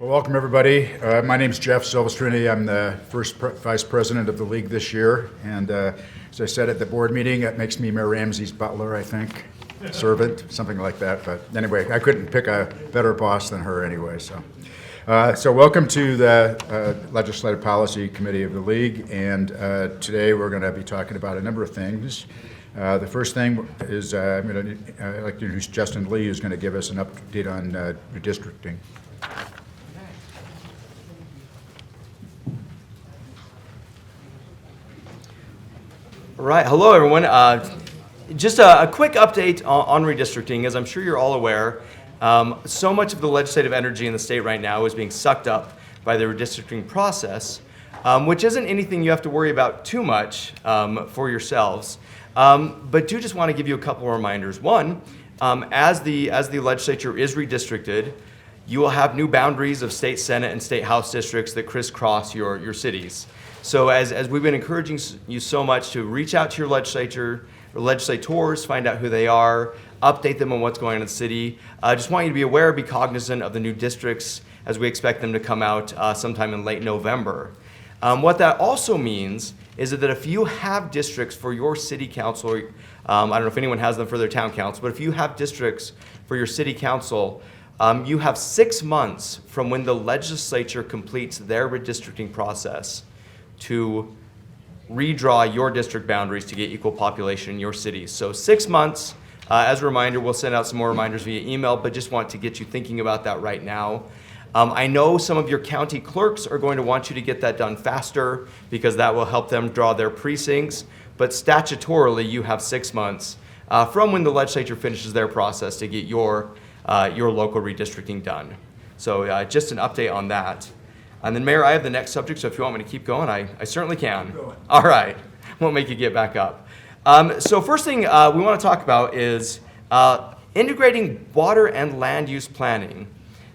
Well, welcome everybody. My name is Jeff Silvestrini. I'm the first vice president of the league this year, and as I said at the board meeting, that makes me Mayor Ramsey's butler, I think, servant, something like that. But anyway, I couldn't pick a better boss than her anyway. So welcome to the Legislative Policy Committee of the League, and today we're going to be talking about a number of things. The first thing is I'd like to introduce Justin Lee, who's going to give us an update on redistricting. All right, hello everyone. Just a quick update on redistricting. As I'm sure you're all aware, so much of the legislative energy in the state right now is being sucked up by the redistricting process, which isn't anything you have to worry about too much for yourselves. But do just want to give you a couple of reminders. One, as the legislature is redistricted, you will have new boundaries of state senate and state house districts that crisscross your cities. So as we've been encouraging you so much to reach out to your legislator or legislators, find out who they are, update them on what's going on in the city. I just want you to be aware, be cognizant of the new districts as we expect them to come out sometime in late November. What that also means is that if you have districts for your city council, I don't know if anyone has them for their town council, but if you have districts for your city council, you have 6 months from when the legislature completes their redistricting process to redraw your district boundaries to get equal population in your cities. So 6 months, as a reminder, we'll send out some more reminders via email, but just want to get you thinking about that right now. I know some of your county clerks are going to want you to get that done faster because that will help them draw their precincts, but statutorily you have 6 months from when the legislature finishes their process to get your local redistricting done. So just an update on that. And then, Mayor, I have the next subject, so if you want me to keep going, I certainly can. All right. Won't make you get back up. So first thing we want to talk about is integrating water and land use planning.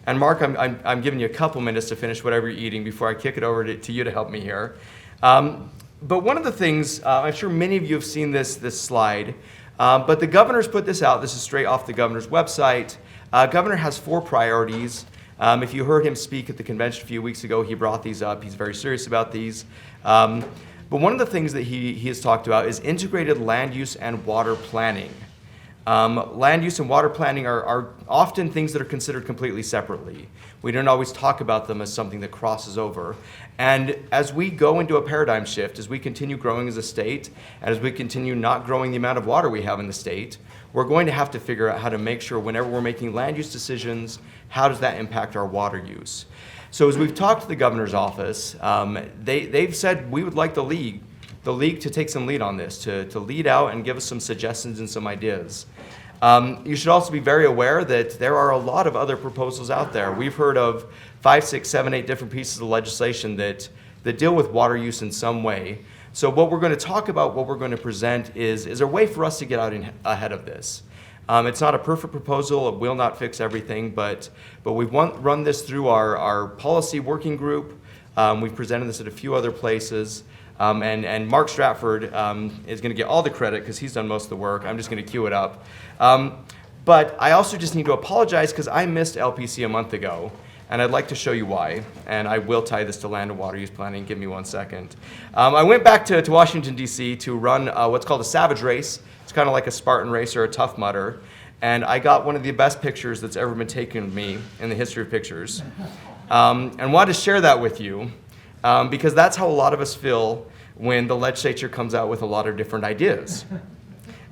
And Mark, I'm giving you a couple minutes to finish whatever you're eating before I kick it over to you to help me here. But one of the things, I'm sure many of you have seen this slide, but the governor's put this out. This is straight off the governor's website. Governor has 4 priorities. If you heard him speak at the convention a few weeks ago, he brought these up. He's very serious about these. But one of the things that he has talked about is integrated land use and water planning. Land use and water planning are often things that are considered completely separately. We don't always talk about them as something that crosses over. And as we go into a paradigm shift, as we continue growing as a state, and as we continue not growing the amount of water we have in the state, we're going to have to figure out how to make sure whenever we're making land use decisions, how does that impact our water use? So as we've talked to the governor's office, they've said we would like the league to take some lead on this, to lead out and give us some suggestions and some ideas. You should also be very aware that there are a lot of other proposals out there. We've heard of 5, 6, 7, 8 different pieces of legislation that deal with water use in some way. So what we're going to talk about, what we're going to present is a way for us to get out ahead of this. It's not a perfect proposal. It will not fix everything, but we've run this through our policy working group. We've presented this at a few other places. And Mark Stratford is going to get all the credit because he's done most of the work. I'm just going to cue it up. But I also just need to apologize because I missed LPC a month ago, and I'd like to show you why. And I will tie this to land and water use planning. Give me 1 second. I went back to Washington, D.C. to run what's called a Savage Race. It's kind of like a Spartan race or a Tough Mudder. And I got one of the best pictures that's ever been taken of me in the history of pictures. And wanted to share that with you. Because that's how a lot of us feel when the legislature comes out with a lot of different ideas.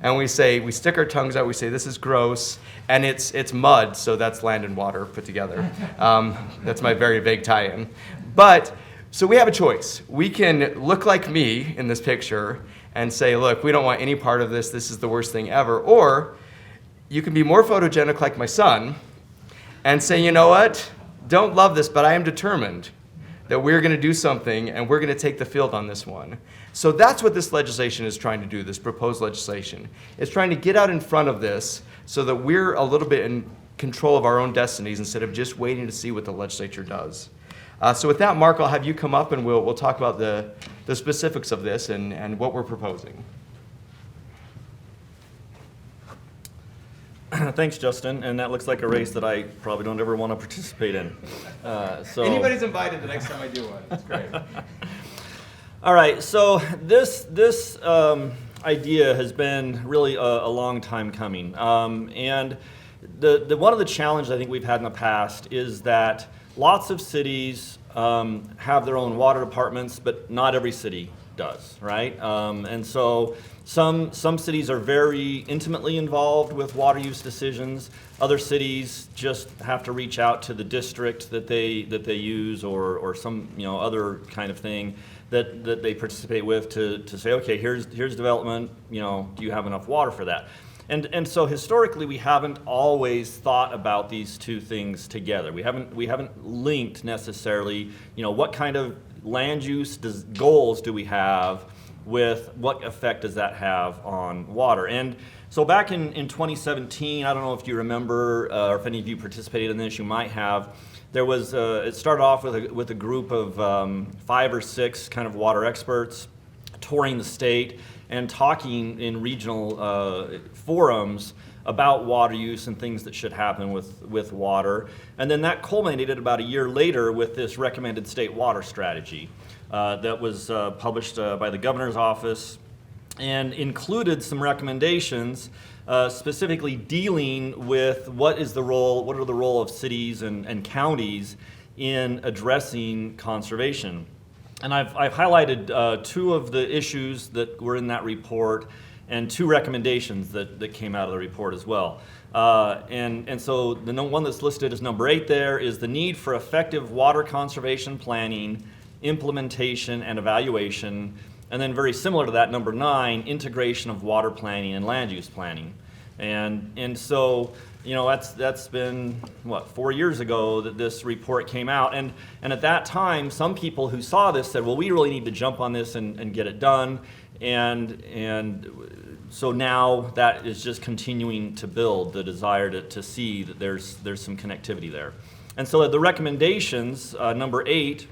And we stick our tongues out, we say this is gross, and it's mud, so that's land and water put together. That's my very vague tie-in. But, so we have a choice. We can look like me in this picture and say, look, we don't want any part of this, this is the worst thing ever. Or you can be more photogenic like my son and say, you know what, don't love this, but I am determined that we're going to do something and we're going to take the field on this one. So that's what this legislation is trying to do, this proposed legislation. It's trying to get out in front of this so that we're a little bit in control of our own destinies instead of just waiting to see what the legislature does. So with that, Mark, I'll have you come up and we'll talk about the specifics of this and what we're proposing. Thanks, Justin. And that looks like a race that I probably don't ever want to participate in. Anybody's invited the next time I do one. That's great. All right. So this idea has been really a long time coming, and the one of the challenges I think we've had in the past is that lots of cities have their own water departments, but not every city does, right? And so some cities are very intimately involved with water use decisions. Other cities just have to reach out to the district that they use or some other kind of thing that they participate with to say, okay, here's development. Do you have enough water for that? And so historically, we haven't always thought about these two things together. We haven't linked necessarily, what kind of land use goals do we have with what effect does that have on water? And so back in 2017, I don't know if you remember or if any of you participated in this, you might have. There was it started off with a group of 5 or 6 kind of water experts touring the state and talking in regional forums about water use and things that should happen with water. And then that culminated about a year later with this recommended state water strategy that was published by the governor's office and included some recommendations specifically dealing with what are the role of cities and counties in addressing conservation. And I've highlighted 2 of the issues that were in that report and 2 recommendations that came out of the report as well. And so the one that's listed as number 8 there is the need for effective water conservation planning, implementation, and evaluation. And then very similar to that, number 9, integration of water planning and land use planning. And so that's been 4 years ago that this report came out, and at that time some people who saw this said, well, we really need to jump on this and get it done, and so now that is just continuing to build the desire to see that there's some connectivity there. And so the recommendations, number 8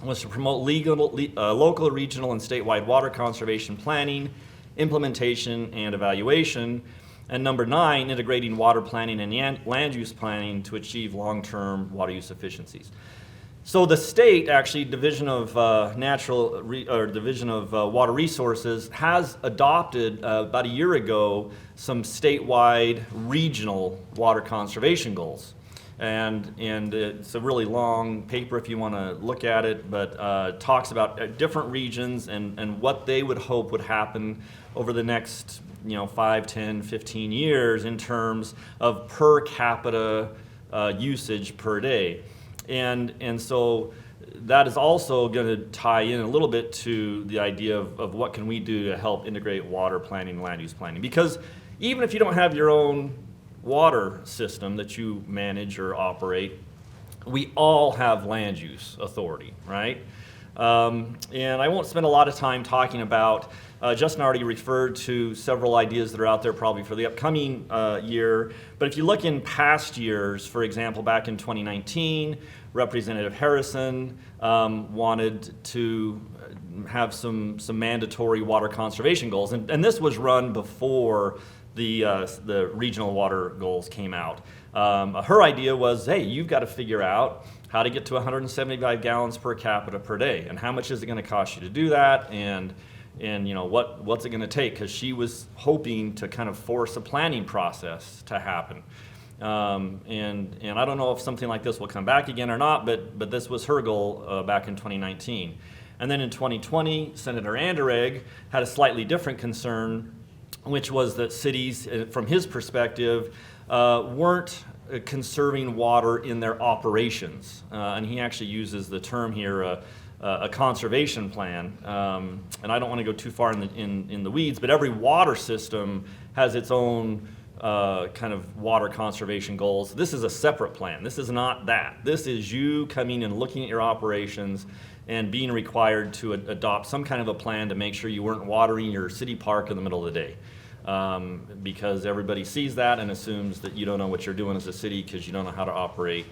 was to promote local, regional, and statewide water conservation planning, implementation, and evaluation. And number 9, integrating water planning and land use planning to achieve long-term water use efficiencies. So the state, actually, Division of Division of Water Resources, has adopted about a year ago some statewide regional water conservation goals. And it's a really long paper if you want to look at it, but talks about different regions and what they would hope would happen over the next 5, 10, 15 years in terms of per capita usage per day. And so that is also going to tie in a little bit to the idea of what can we do to help integrate water planning and land use planning. Because even if you don't have your own water system that you manage or operate, we all have land use authority, right? And I won't spend a lot of time talking about, Justin already referred to several ideas that are out there probably for the upcoming year, but if you look in past years, for example, back in 2019, Representative Harrison wanted to have some mandatory water conservation goals, and this was run before the regional water goals came out. Her idea was, hey, you've got to figure out how to get to 175 gallons per capita per day, and how much is it going to cost you to do that, and what's it going to take? Because she was hoping to kind of force a planning process to happen. And I don't know if something like this will come back again or not, but this was her goal back in 2019. And then in 2020, Senator Anderegg had a slightly different concern, which was that cities, from his perspective, weren't conserving water in their operations. And he actually uses the term here, a conservation plan. And I don't want to go too far in the weeds, but every water system has its own kind of water conservation goals. This is a separate plan. This is not that. This is you coming and looking at your operations and being required to adopt some kind of a plan to make sure you weren't watering your city park in the middle of the day. Because everybody sees that and assumes that you don't know what you're doing as a city because you don't know how to operate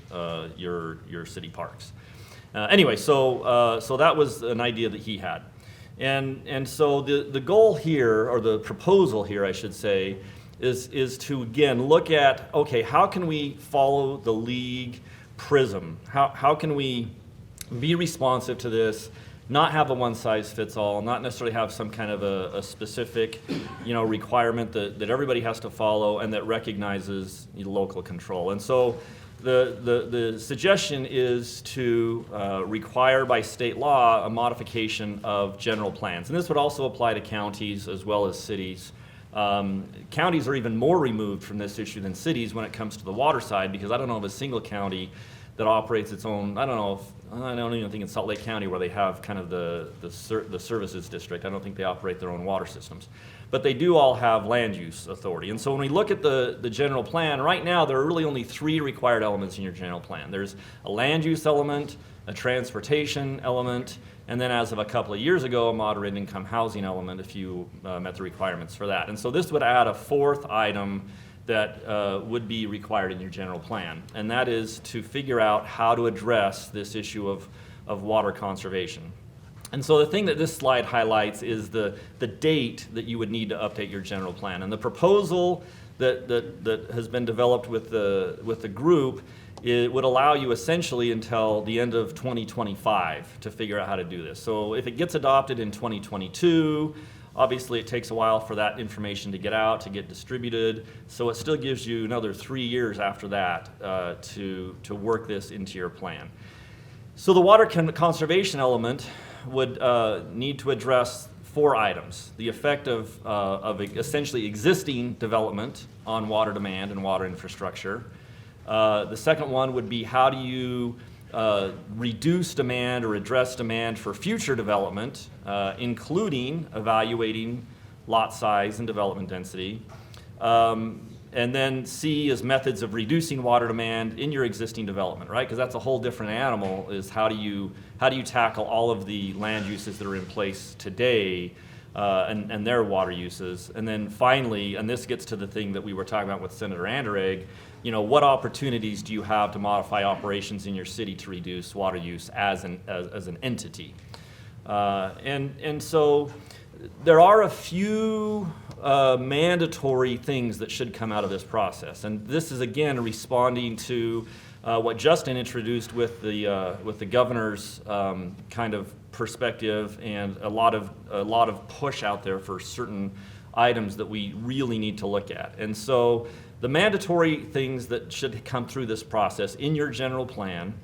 your city parks. Anyway, so that was an idea that he had. And so the goal here, or the proposal here, I should say, is to, again, look at, okay, how can we follow the league prism? How can we be responsive to this, not have a one-size-fits-all, not necessarily have some kind of a specific, requirement that everybody has to follow and that recognizes local control. And so the suggestion is to require by state law a modification of general plans. And this would also apply to counties as well as cities. Counties are even more removed from this issue than cities when it comes to the water side, because I don't know of a single county that operates its own. I don't even think in Salt Lake County where they have kind of the services district. I don't think they operate their own water systems. But they do all have land use authority. And so when we look at the general plan, right now there are really only 3 required elements in your general plan. There's a land use element, a transportation element, and then as of a couple of years ago, a moderate income housing element if you met the requirements for that. And so this would add a 4th item that would be required in your general plan, and that is to figure out how to address this issue of water conservation. And so the thing that this slide highlights is the date that you would need to update your general plan. And the proposal that has been developed with the group, it would allow you essentially until the end of 2025 to figure out how to do this. So if it gets adopted in 2022, obviously it takes a while for that information to get out, to get distributed. So it still gives you another 3 years after that to work this into your plan. So the water conservation element would need to address 4 items. The effect of essentially existing development on water demand and water infrastructure. The second one would be, how do you reduce demand or address demand for future development, including evaluating lot size and development density. And then C is methods of reducing water demand in your existing development, right? Because that's a whole different animal, is how do you tackle all of the land uses that are in place today and their water uses. And then finally, and this gets to the thing that we were talking about with Senator Anderegg, what opportunities do you have to modify operations in your city to reduce water use as an entity? And so there are a few mandatory things that should come out of this process. And this is, again, responding to what Justin introduced with the governor's kind of perspective and a lot of push out there for certain items that we really need to look at. And so the mandatory things that should come through this process in your general plan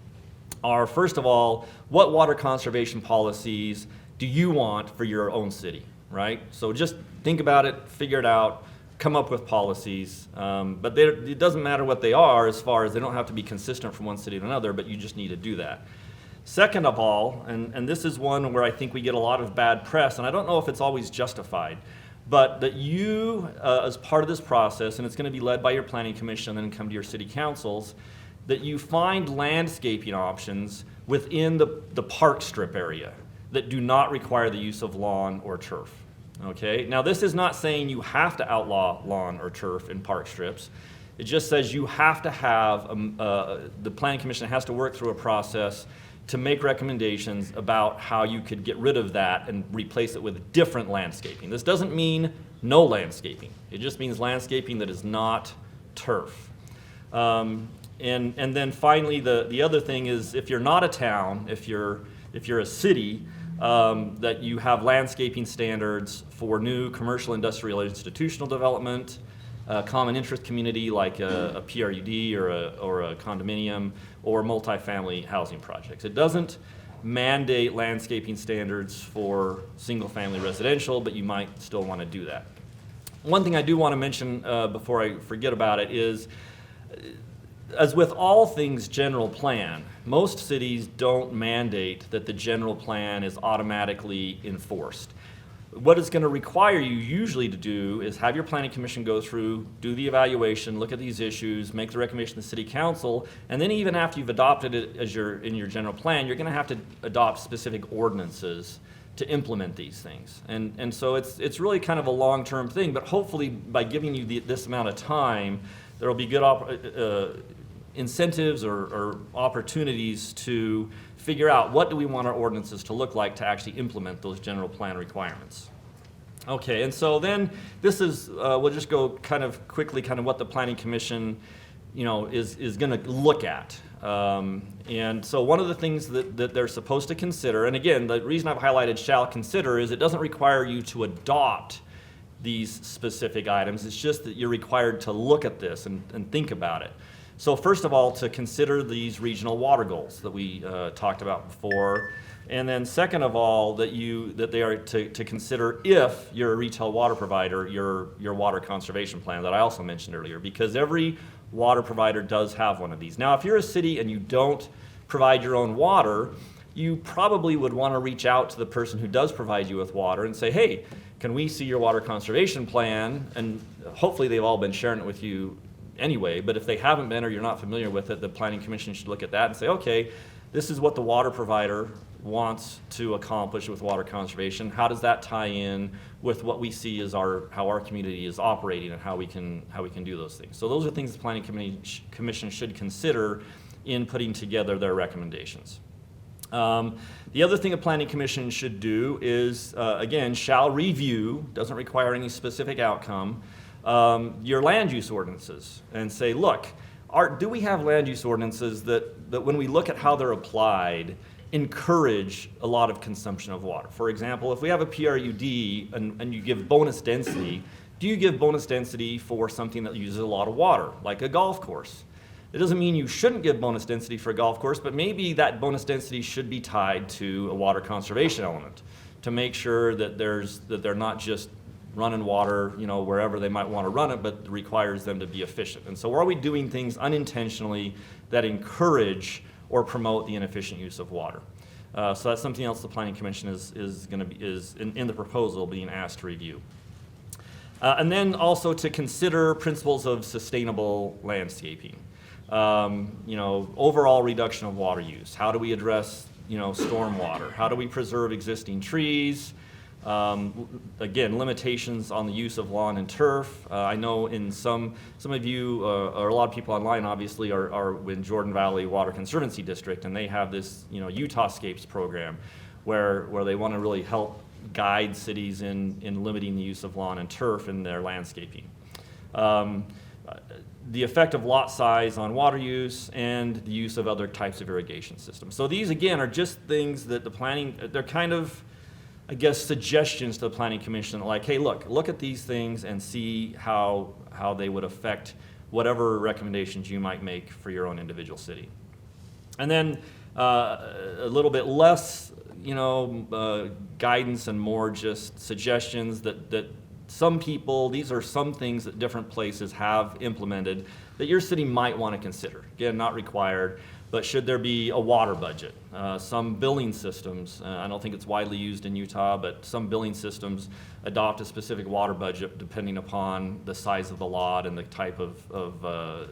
are, first of all, what water conservation policies do you want for your own city, right? So just think about it, figure it out, come up with policies. But it doesn't matter what they are, as far as they don't have to be consistent from one city to another, but you just need to do that. Second of all, and this is one where I think we get a lot of bad press, and I don't know if it's always justified, but that you, as part of this process, and it's going to be led by your planning commission and then come to your city councils, that you find landscaping options within the park strip area that do not require the use of lawn or turf. Okay? Now, this is not saying you have to outlaw lawn or turf in park strips. It just says you have to have, the planning commission has to work through a process to make recommendations about how you could get rid of that and replace it with different landscaping. This doesn't mean no landscaping. It just means landscaping that is not turf. And then finally, the other thing is, if you're not a town, if you're a city, that you have landscaping standards for new commercial, industrial, or institutional development, common interest community like a PRUD or a condominium, or multifamily housing projects. It doesn't mandate landscaping standards for single-family residential, but you might still want to do that. One thing I do want to mention before I forget about it is, as with all things general plan, most cities don't mandate that the general plan is automatically enforced. What it's going to require you usually to do is have your planning commission go through, do the evaluation, look at these issues, make the recommendation to the city council, and then even after you've adopted it as in your general plan, you're going to have to adopt specific ordinances to implement these things. And so it's really kind of a long-term thing, but hopefully by giving you this amount of time, there will be good incentives or opportunities to figure out what do we want our ordinances to look like to actually implement those general plan requirements. Okay, and so then this is, we'll just go kind of quickly, kind of what the Planning Commission, is going to look at. And so one of the things that they're supposed to consider, and again, the reason I've highlighted shall consider is it doesn't require you to adopt these specific items. It's just that you're required to look at this and think about it. So first of all, to consider these regional water goals that we talked about before. And then second of all, that they are to consider, if you're a retail water provider, your water conservation plan that I also mentioned earlier, because every water provider does have one of these. Now, if you're a city and you don't provide your own water, you probably would want to reach out to the person who does provide you with water and say, hey, can we see your water conservation plan? And hopefully they've all been sharing it with you anyway, but if they haven't been or you're not familiar with it, the Planning Commission should look at that and say, okay, this is what the water provider wants to accomplish with water conservation. How does that tie in with what we see as how our community is operating and how we can do those things? So those are things the Planning Commission should consider in putting together their recommendations. The other thing a Planning Commission should do is, again, shall review, doesn't require any specific outcome, your land use ordinances and say, look, do we have land use ordinances that when we look at how they're applied, encourage a lot of consumption of water? For example, if we have a PRUD and you give bonus density, do you give bonus density for something that uses a lot of water, like a golf course? It doesn't mean you shouldn't give bonus density for a golf course, but maybe that bonus density should be tied to a water conservation element to make sure that they're not just running water, wherever they might want to run it, but requires them to be efficient. And so are we doing things unintentionally that encourage or promote the inefficient use of water? So that's something else the Planning Commission is in the proposal being asked to review. And then also to consider principles of sustainable landscaping. Overall reduction of water use. How do we address, stormwater? How do we preserve existing trees? Again, limitations on the use of lawn and turf. I know in some of you, or a lot of people online obviously are in Jordan Valley Water Conservancy District, and they have this, Utahscapes program where they want to really help guide cities in limiting the use of lawn and turf in their landscaping. The effect of lot size on water use and the use of other types of irrigation systems. So these, again, are just things that they're kind of, I guess, suggestions to the Planning Commission, like, hey, look at these things and see how they would affect whatever recommendations you might make for your own individual city. And then a little bit less, guidance and more just suggestions that some people, these are some things that different places have implemented that your city might want to consider. Again, not required. But should there be a water budget? Some billing systems, I don't think it's widely used in Utah, but some billing systems adopt a specific water budget depending upon the size of the lot and the type of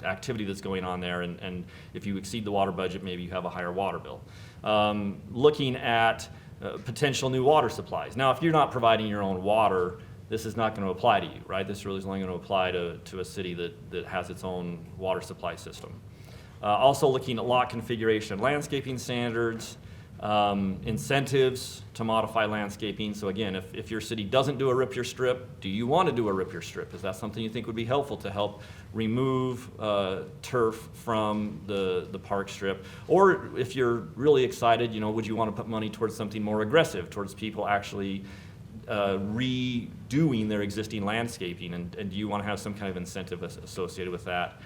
activity that's going on there. And if you exceed the water budget, maybe you have a higher water bill. Looking at potential new water supplies. Now, if you're not providing your own water, this is not going to apply to you, right? This really is only going to apply to a city that has its own water supply system. Also looking at lot configuration and landscaping standards, incentives to modify landscaping. So again, if your city doesn't do a rip your strip, do you want to do a rip your strip? Is that something you think would be helpful to help remove turf from the park strip? Or if you're really excited, would you want to put money towards something more aggressive, towards people actually redoing their existing landscaping? And do you want to have some kind of incentive associated with that?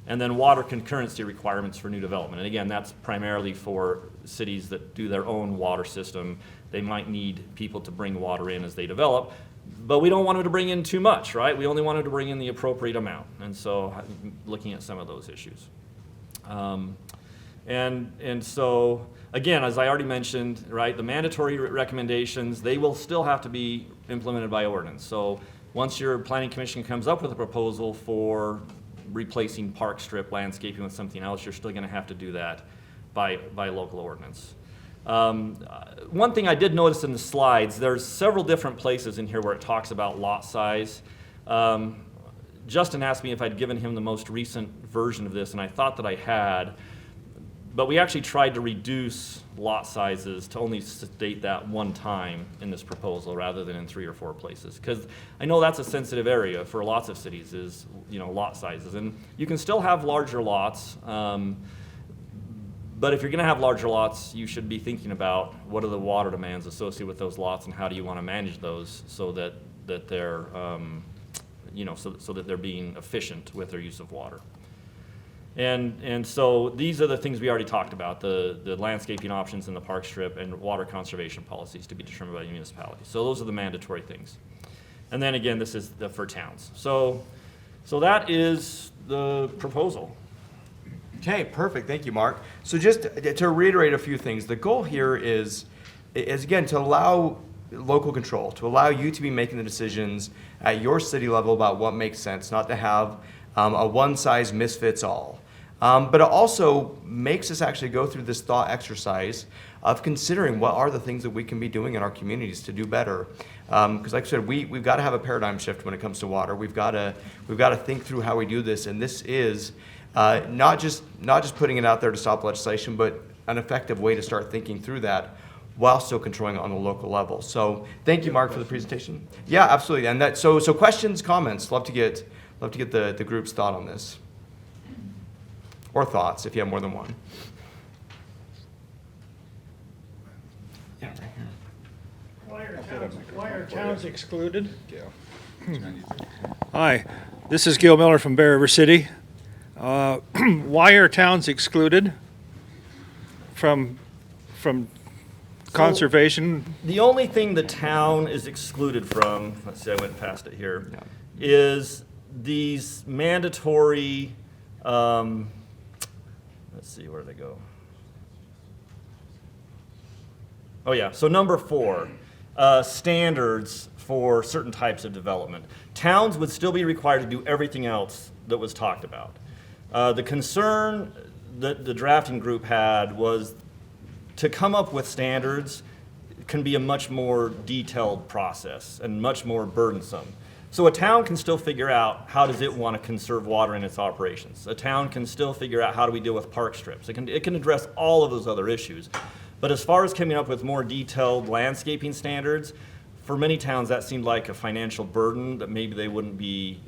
And then water concurrency requirements for new development. And again, that's primarily for cities that do their own water system. They might need people to bring water in as they develop, but we don't want them to bring in too much, right? We only want them to bring in the appropriate amount. And so looking at some of those issues. And so, again, as I already mentioned, right, the mandatory recommendations, they will still have to be implemented by ordinance. So once your Planning Commission comes up with a proposal for replacing park strip landscaping with something else, you're still going to have to do that by local ordinance. One thing I did notice in the slides, there's several different places in here where it talks about lot size. Justin asked me if I'd given him the most recent version of this, and I thought that I had. But we actually tried to reduce lot sizes to only state that one time in this proposal rather than in 3 or 4 places. Because I know that's a sensitive area for lots of cities is, lot sizes. And you can still have larger lots, but if you're going to have larger lots, you should be thinking about what are the water demands associated with those lots and how do you want to manage those so that they're, so that they're being efficient with their use of water. And so these are the things we already talked about, the landscaping options in the park strip and water conservation policies to be determined by the municipality. So those are the mandatory things. And then again, this is for towns. So that is the proposal. Okay, perfect. Thank you, Mark. So just to reiterate a few things, the goal here is again, to allow local control, to allow you to be making the decisions at your city level about what makes sense, not to have a one-size misfits all. But it also makes us actually go through this thought exercise of considering what are the things that we can be doing in our communities to do better. Because like I said, we've got to have a paradigm shift when it comes to water. We've got to think through how we do this, and this is not just putting it out there to stop legislation, but an effective way to start thinking through that while still controlling it on the local level. So thank you, Mark, for the presentation. Yeah, absolutely. And that so questions, comments. Love to get the group's thought on this. Or thoughts, if you have more than one. Yeah, right here. Why are towns excluded? Hi, this is Gil Miller from Bear River City. Why are towns excluded from conservation? The only thing the town is excluded from, let's see, I went past it here, is these mandatory, let's see, where do they go? Oh yeah, so number 4, standards for certain types of development. Towns would still be required to do everything else that was talked about. The concern that the drafting group had was to come up with standards can be a much more detailed process and much more burdensome. So a town can still figure out how does it want to conserve water in its operations. A town can still figure out how do we deal with park strips. It can address all of those other issues. But as far as coming up with more detailed landscaping standards, for many towns that seemed like a financial burden that maybe they wouldn't be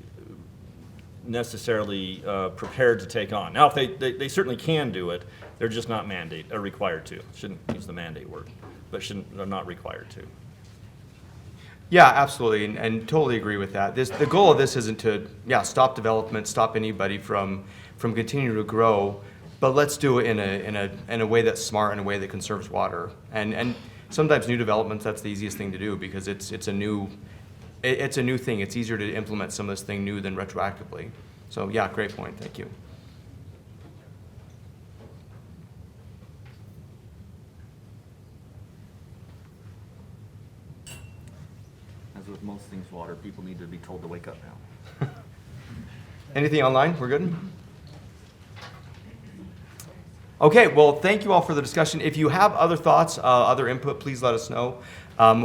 necessarily prepared to take on. Now, if they certainly can do it, they're just not required to. Shouldn't use the mandate word, but they're not required to. Yeah, absolutely, and totally agree with that. The goal of this isn't to stop development, stop anybody from continuing to grow, but let's do it in a way that's smart, in a way that conserves water. And sometimes new developments, that's the easiest thing to do because it's a new thing. It's easier to implement some of this thing new than retroactively. So yeah, great point. Thank you. As with most things water, people need to be told to wake up now. Anything online? We're good? Okay, well, thank you all for the discussion. If you have other thoughts, other input, please let us know.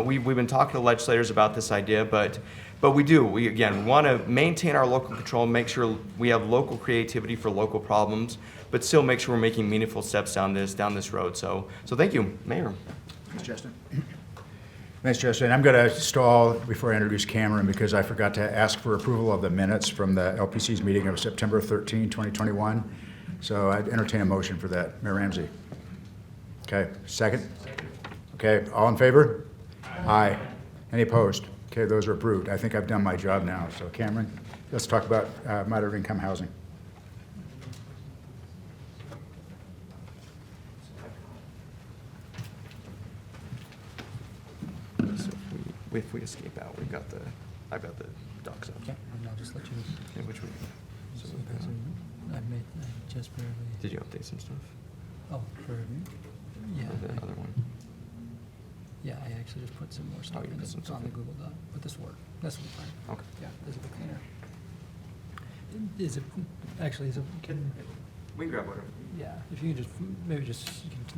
We've been talking to legislators about this idea, but we again want to maintain our local control, make sure we have local creativity for local problems, but still make sure we're making meaningful steps down this road. So thank you, Mayor. Thanks, Justin. Thanks, Justin. I'm going to stall before I introduce Cameron because I forgot to ask for approval of the minutes from the LPC's meeting of September 13, 2021. So I'd entertain a motion for that. Mayor Ramsey. Okay, second? Okay, all in favor? Aye. Any opposed? Okay, those are approved. I think I've done my job now. So Cameron, let's talk about moderate income housing. So if we escape out, I've got the docs up. Yeah, and I'll just let you. Okay, which one? So, So guys I just barely. did you update some stuff? Oh, for yeah. Or the other one? Yeah, I actually just put some more stuff you in put some it's stuff on the in. Google Doc, but this will work. This will be fine. Okay. Yeah, this will be cleaner. Is it actually? Is it? We can grab whatever. Yeah, if you can just maybe just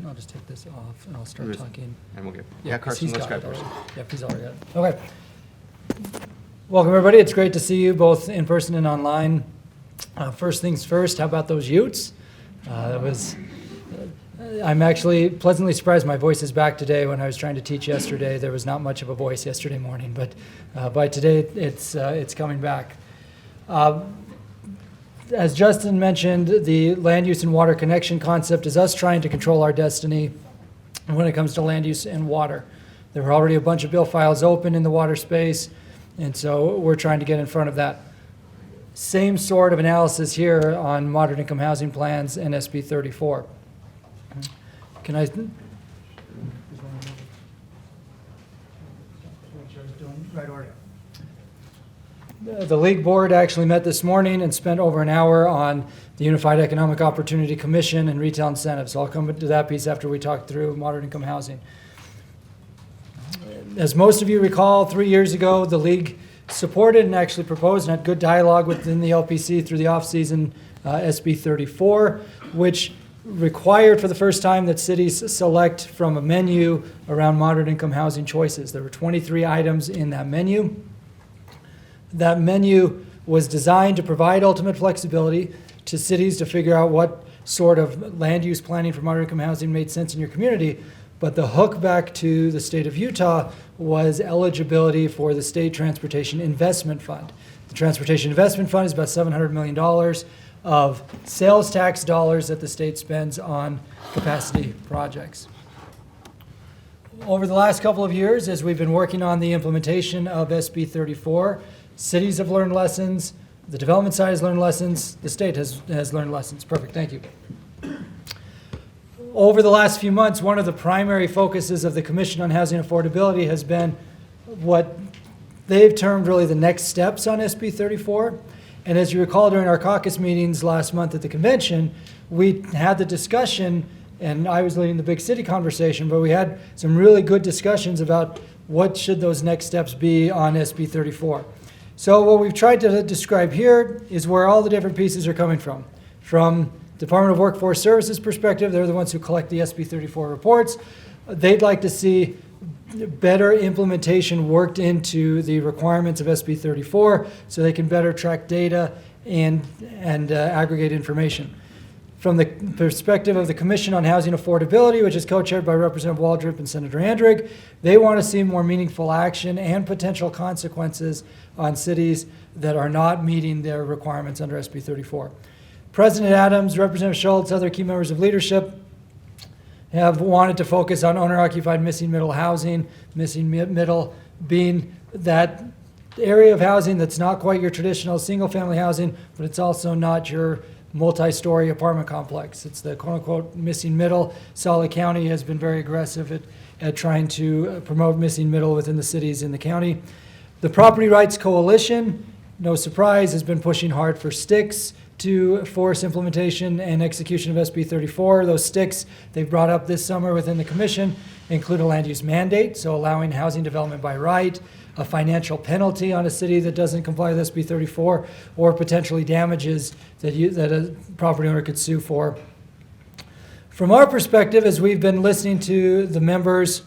I'll just take this off and I'll start Just- talking. And we'll get, 'cause Carson, he's let's got grab it first. already. Yep, he's already got it. Okay. Welcome, everybody. It's great to see you both in person and online. First things first, how about those utes? That was I'm actually pleasantly surprised my voice is back today. When I was trying to teach yesterday, there was not much of a voice yesterday morning, but by today, it's coming back. As Justin mentioned, the land use and water connection concept is us trying to control our destiny when it comes to land use and water. There were already a bunch of bill files open in the water space, and so we're trying to get in front of that. Same sort of analysis here on moderate income housing plans and SB 34. Can I? The League Board actually met this morning and spent over an hour on the Unified Economic Opportunity Commission and retail incentives. So I'll come to that piece after we talk through moderate income housing. As most of you recall, 3 years ago, the League supported and actually proposed and had good dialogue within the LPC through the off-season SB 34, which required for the first time that cities select from a menu around moderate income housing choices. There were 23 items in that menu. That menu was designed to provide ultimate flexibility to cities to figure out what sort of land use planning for moderate income housing made sense in your community. But the hook back to the state of Utah was eligibility for the State Transportation Investment Fund. The Transportation Investment Fund is about $700 million of sales tax dollars that the state spends on capacity projects. Over the last couple of years, as we've been working on the implementation of SB 34, cities have learned lessons, the development side has learned lessons, the state has learned lessons. Perfect, thank you. Over the last few months, one of the primary focuses of the Commission on Housing Affordability has been what they've termed really the next steps on SB 34. And as you recall, during our caucus meetings last month at the convention, we had the discussion, and I was leading the big city conversation, but we had some really good discussions about what should those next steps be on SB 34. So what we've tried to describe here is where all the different pieces are coming from. From Department of Workforce Services perspective, they're the ones who collect the SB 34 reports. They'd like to see better implementation worked into the requirements of SB 34 so they can better track data and aggregate information. From the perspective of the Commission on Housing Affordability, which is co-chaired by Representative Waldrop and Senator Andrick, they want to see more meaningful action and potential consequences on cities that are not meeting their requirements under SB 34. President Adams, Representative Schultz, other key members of leadership have wanted to focus on owner-occupied missing middle housing, missing middle being that area of housing that's not quite your traditional single-family housing, but it's also not your multi-story apartment complex. It's the quote-unquote missing middle. Solid County has been very aggressive at trying to promote missing middle within the cities in the county. The Property Rights Coalition, no surprise, has been pushing hard for sticks to force implementation and execution of SB 34. Those sticks they've brought up this summer within the commission include a land use mandate, so allowing housing development by right, a financial penalty on a city that doesn't comply with SB 34, or potentially damages that a property owner could sue for. From our perspective, as we've been listening to the members,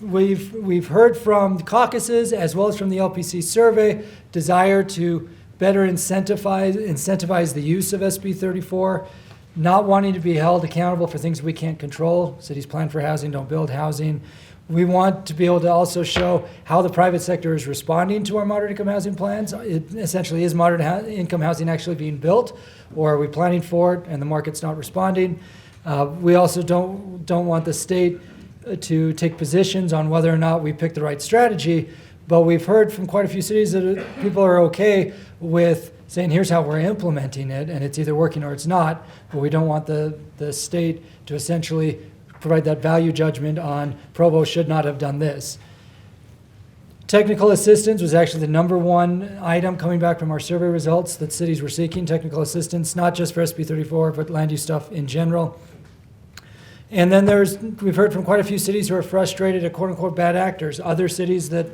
we've heard from the caucuses as well as from the LPC survey desire to better incentivize the use of SB 34, not wanting to be held accountable for things we can't control. Cities plan for housing, don't build housing. We want to be able to also show how the private sector is responding to our moderate income housing plans. It essentially, is moderate income housing actually being built, or are we planning for it and the market's not responding? We also don't want the state to take positions on whether or not we pick the right strategy, but we've heard from quite a few cities that people are okay with saying, here's how we're implementing it, and it's either working or it's not, but we don't want the state to essentially provide that value judgment on Provo should not have done this. Technical assistance was actually the number one item coming back from our survey results that cities were seeking, technical assistance, not just for SB 34, but land use stuff in general. And then we've heard from quite a few cities who are frustrated at quote-unquote bad actors, other cities that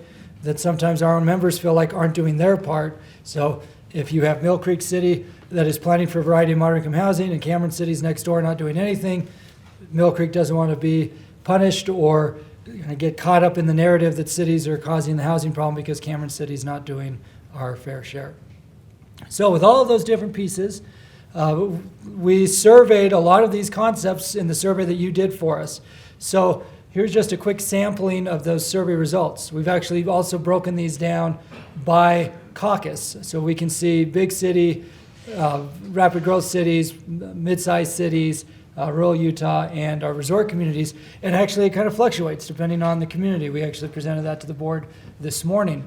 sometimes our own members feel like aren't doing their part. So if you have Mill Creek City that is planning for a variety of moderate income housing and Cameron City's next door not doing anything, Mill Creek doesn't want to be punished or get caught up in the narrative that cities are causing the housing problem because Cameron City's not doing our fair share. So with all of those different pieces, We surveyed a lot of these concepts in the survey that you did for us. So here's just a quick sampling of those survey results. We've actually also broken these down by caucus. So we can see big city, rapid growth cities, mid-sized cities, rural Utah, and our resort communities. And actually it kind of fluctuates depending on the community. We actually presented that to the board this morning.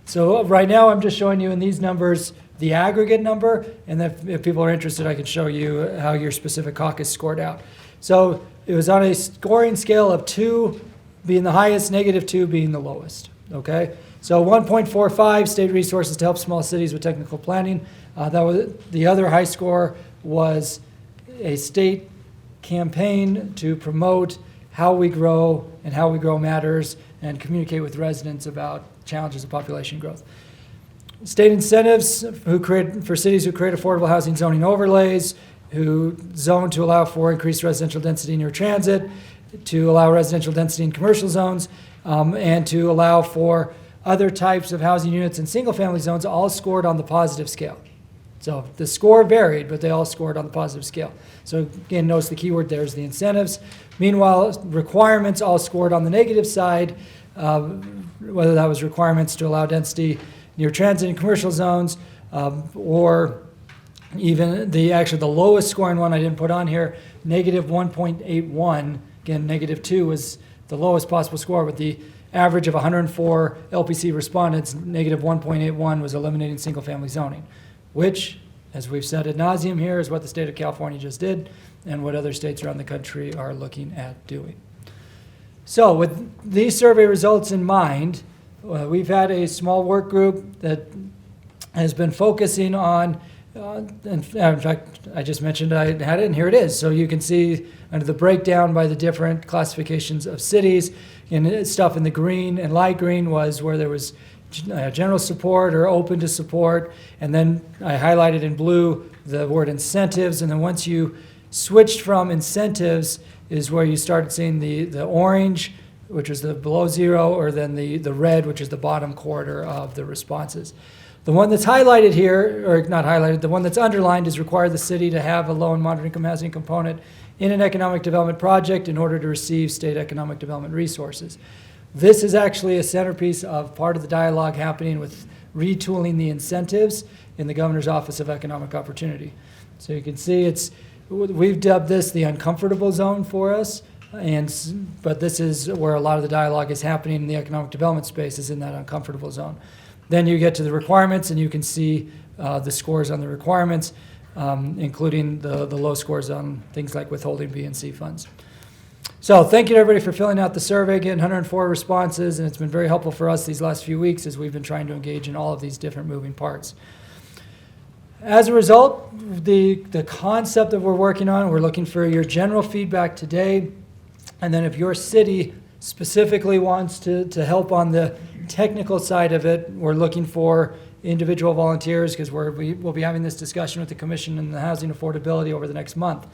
So right now I'm just showing you in these numbers the aggregate number, and if people are interested, I can show you how your specific caucus scored out. So it was on a scoring scale of 2 being the highest, -2 being the lowest, okay? So 1.45, state resources to help small cities with technical planning. That was, the other high score was a state campaign to promote how we grow and how we grow matters and communicate with residents about challenges of population growth. State incentives for cities who create affordable housing zoning overlays, who zone to allow for increased residential density near transit, to allow residential density in commercial zones, and to allow for other types of housing units in single-family zones, all scored on the positive scale. So the score varied, but they all scored on the positive scale. So again, notice the keyword there is the incentives. Meanwhile, requirements all scored on the negative side, whether that was requirements to allow density near transit and commercial zones, or even the lowest scoring one I didn't put on here, -1.81. Again, -2 was the lowest possible score, but the average of 104 LPC respondents, -1.81 was eliminating single-family zoning, which, as we've said ad nauseum here, is what the state of California just did and what other states around the country are looking at doing. So with these survey results in mind, we've had a small work group that has been focusing on, in fact, I just mentioned I had it, and here it is. So you can see under the breakdown by the different classifications of cities, and stuff in the green and light green was where there was general support or open to support, and then I highlighted in blue the word incentives, and then once you switched from incentives is where you started seeing the orange, which is the below zero, or then the red, which is the bottom quarter of the responses. The one that's highlighted here, or not highlighted, the one that's underlined is require the city to have a low and moderate income housing component in an economic development project in order to receive state economic development resources. This is actually a centerpiece of part of the dialogue happening with retooling the incentives in the Governor's Office of Economic Opportunity. So you can see we've dubbed this the uncomfortable zone for us. But this is where a lot of the dialogue is happening in the economic development space, is in that uncomfortable zone. Then you get to the requirements, and you can see the scores on the requirements, including the low scores on things like withholding B and C funds. So thank you to everybody for filling out the survey. Again, 104 responses, and it's been very helpful for us these last few weeks as we've been trying to engage in all of these different moving parts. As a result, the concept that we're working on, we're looking for your general feedback today. And then if your city specifically wants to help on the technical side of it, we're looking for individual volunteers, because we'll be having this discussion with the Commission on the Housing Affordability over the next month.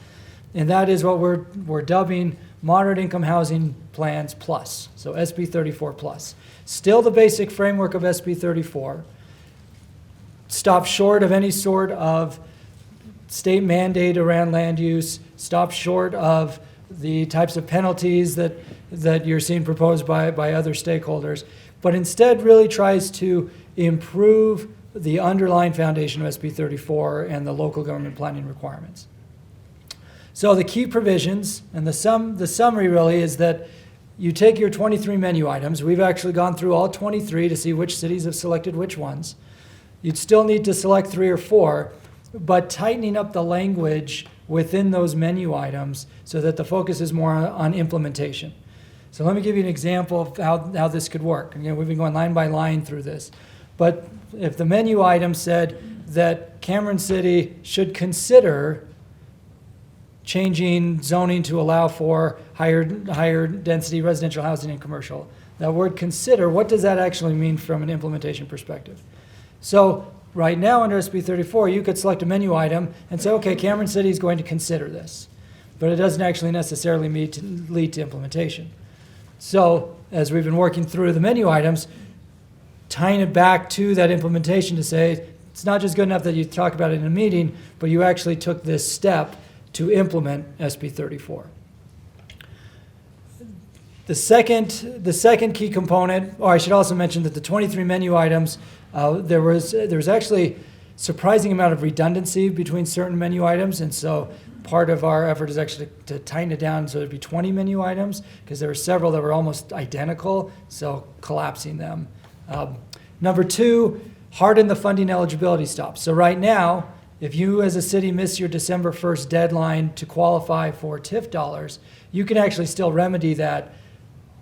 And that is what we're dubbing Moderate Income Housing Plans Plus, so SB 34 Plus. Still the basic framework of SB 34. Stop short of any sort of state mandate around land use, stop short of the types of penalties that you're seeing proposed by other stakeholders, but instead really tries to improve the underlying foundation of SB 34 and the local government planning requirements. So the key provisions, and the summary really is that you take your 23 menu items. We've actually gone through all 23 to see which cities have selected which ones. You'd still need to select 3 or 4, but tightening up the language within those menu items so that the focus is more on implementation. So let me give you an example of how this could work. Again, we've been going line by line through this. But if the menu item said that Cameron City should consider changing zoning to allow for higher density residential housing and commercial, that word consider, what does that actually mean from an implementation perspective? So right now under SB 34, you could select a menu item and say, okay, Cameron City is going to consider this, but it doesn't actually necessarily lead to implementation. So as we've been working through the menu items, tying it back to that implementation to say, it's not just good enough that you talk about it in a meeting, but you actually took this step to implement SB 34. The second key component, or I should also mention that the 23 menu items, there was actually surprising amount of redundancy between certain menu items, and so part of our effort is actually to tighten it down so it'd be 20 menu items, because there were several that were almost identical, so collapsing them. Number two, harden the funding eligibility stop. So right now, if you as a city miss your December 1st deadline to qualify for TIF dollars, you can actually still remedy that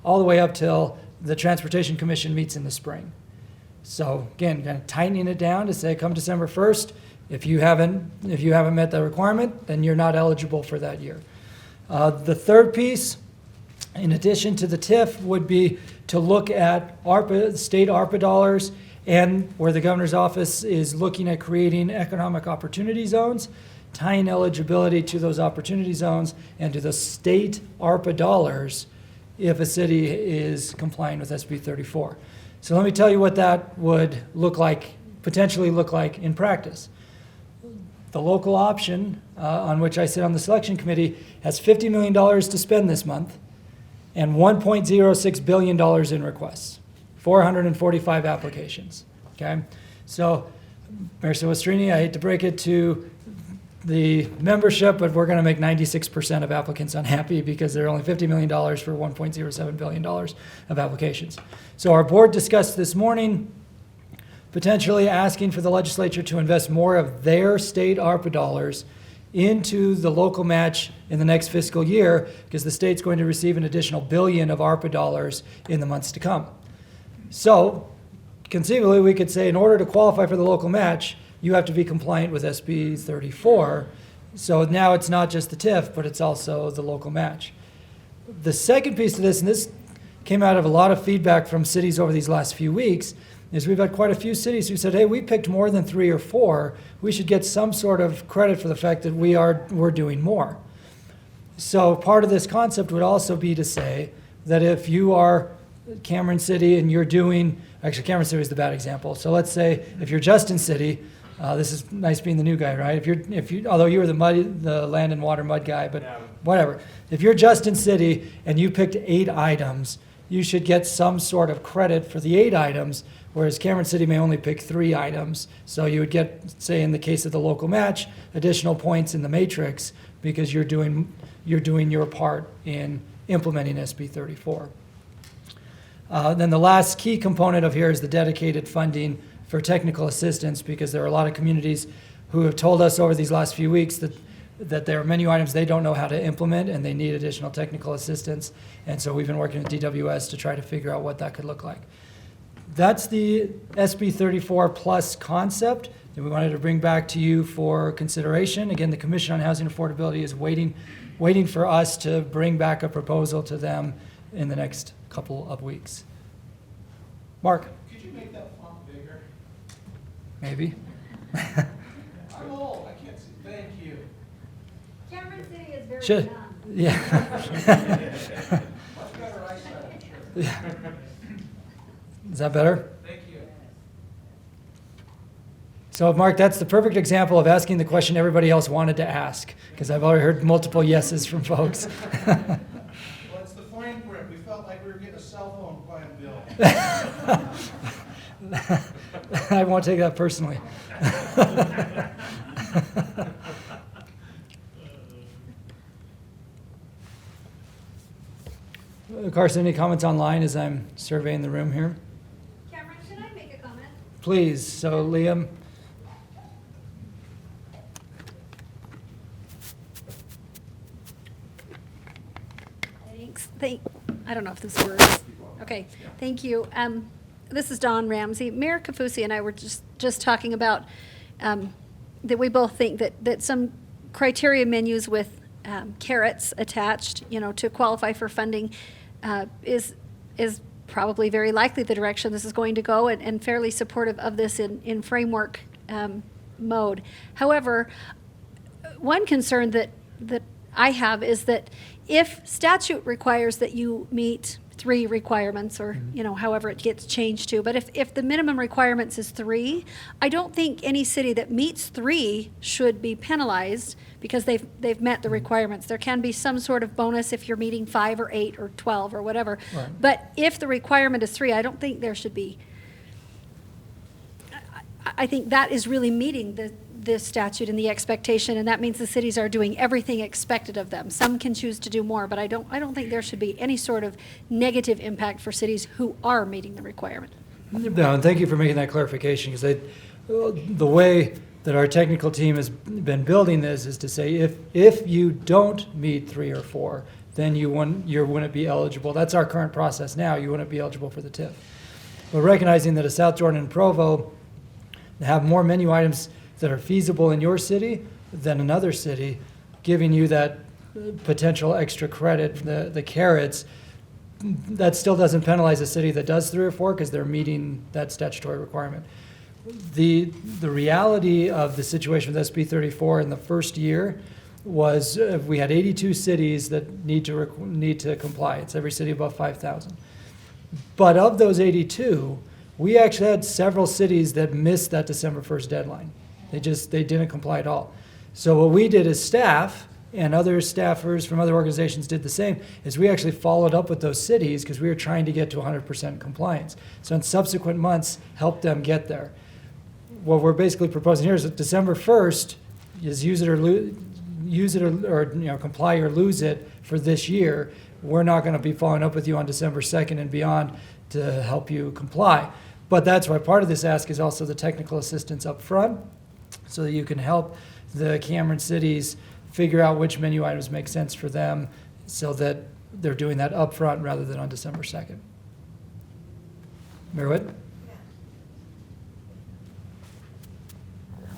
all the way up till the Transportation Commission meets in the spring. So again, kind of tightening it down to say, come December 1st, if you haven't met that requirement, then you're not eligible for that year. The third piece, in addition to the TIF, would be to look at ARPA, state ARPA dollars, and where the governor's office is looking at creating economic opportunity zones, tying eligibility to those opportunity zones and to the state ARPA dollars if a city is complying with SB 34. So let me tell you what that would look like, potentially look like in practice. The local option, on which I sit on the selection committee, has $50 million to spend this month and $1.06 billion in requests, 445 applications, okay? So, Mayor Silvestrini, I hate to break it to the membership, but we're gonna make 96% of applicants unhappy because there are only $50 million for $1.07 billion of applications. So our board discussed this morning potentially asking for the legislature to invest more of their state ARPA dollars into the local match in the next fiscal year, because the state's going to receive an additional $1 billion of ARPA dollars in the months to come. So conceivably, we could say in order to qualify for the local match, you have to be compliant with SB 34. So now it's not just the TIF, but it's also the local match. The second piece of this, and this came out of a lot of feedback from cities over these last few weeks, is we've had quite a few cities who said, hey, we picked more than 3 or 4. We should get some sort of credit for the fact that we're doing more. So part of this concept would also be to say that if you are Cameron City and you're doing, actually Cameron City is the bad example. So let's say if you're Justin City, this is nice being the new guy, right? If you, although you were the land and water mud guy, but whatever. If you're Justin City and you picked 8 items, you should get some sort of credit for the 8 items, whereas Cameron City may only pick 3 items. So you would get, say in the case of the local match, additional points in the matrix because you're doing your part in implementing SB 34. Then the last key component of here is the dedicated funding for technical assistance, because there are a lot of communities who have told us over these last few weeks that there are menu items they don't know how to implement and they need additional technical assistance. And so we've been working with DWS to try to figure out what that could look like. That's the SB 34 plus concept that we wanted to bring back to you for consideration. Again, the Commission on Housing Affordability is waiting for us to bring back a proposal to them in the next couple of weeks. Mark? Could you make that font bigger? Maybe. I'm old, I can't see. Thank you. Cameron City is very Should, young. yeah. Much better eyesight, I'm sure. Yeah. Is that better? Thank you. So, Mark, that's the perfect example of asking the question everybody else wanted to ask, because I've already heard multiple yeses from folks. Well, it's the fine print. We felt like we were getting a cell phone plan bill. I won't take that personally. Carson, any comments online as I'm surveying the room here? Cameron, can I make a comment? Please. So, Liam. Thanks. I don't know if this works. Okay, thank you. This is Dawn Ramsey. Mayor Kafusi and I were just talking about that we both think that some criteria menus with carrots attached, to qualify for funding is probably very likely the direction this is going to go, and fairly supportive of this in framework mode. However, one concern that I have is that if statute requires that you meet 3 requirements, or, however it gets changed to. But if the minimum requirements is 3, I don't think any city that meets 3 should be penalized because they've met the requirements. There can be some sort of bonus if you're meeting 5 or 8 or 12 or whatever. Right. But if the requirement is 3, I don't think there should be. I think that is really meeting this statute and the expectation, and that means the cities are doing everything expected of them. Some can choose to do more, but I don't think there should be any sort of negative impact for cities who are meeting the requirement. No, and thank you for making that clarification, because the way that our technical team has been building this is to say if you don't meet 3 or 4, then you wouldn't be eligible. That's our current process now. You wouldn't be eligible for the TIF. But recognizing that a South Jordan and Provo have more menu items that are feasible in your city than another city, giving you that potential extra credit, the carrots, that still doesn't penalize a city that does 3 or 4 because they're meeting that statutory requirement. The reality of the situation with SB 34 in the first year was we had 82 cities that need to comply. It's every city above 5,000. But of those 82, we actually had several cities that missed that December 1st deadline. They didn't comply at all. So what we did as staff, and other staffers from other organizations did the same, is we actually followed up with those cities because we were trying to get to 100% compliance. So in subsequent months, helped them get there. What we're basically proposing here is that December 1st is use it or comply or lose it for this year. We're not going to be following up with you on December 2nd and beyond to help you comply. But that's why part of this ask is also the technical assistance up front, so that you can help the Cameron cities figure out which menu items make sense for them, so that they're doing that up front rather than on December 2nd. Mayor Witt?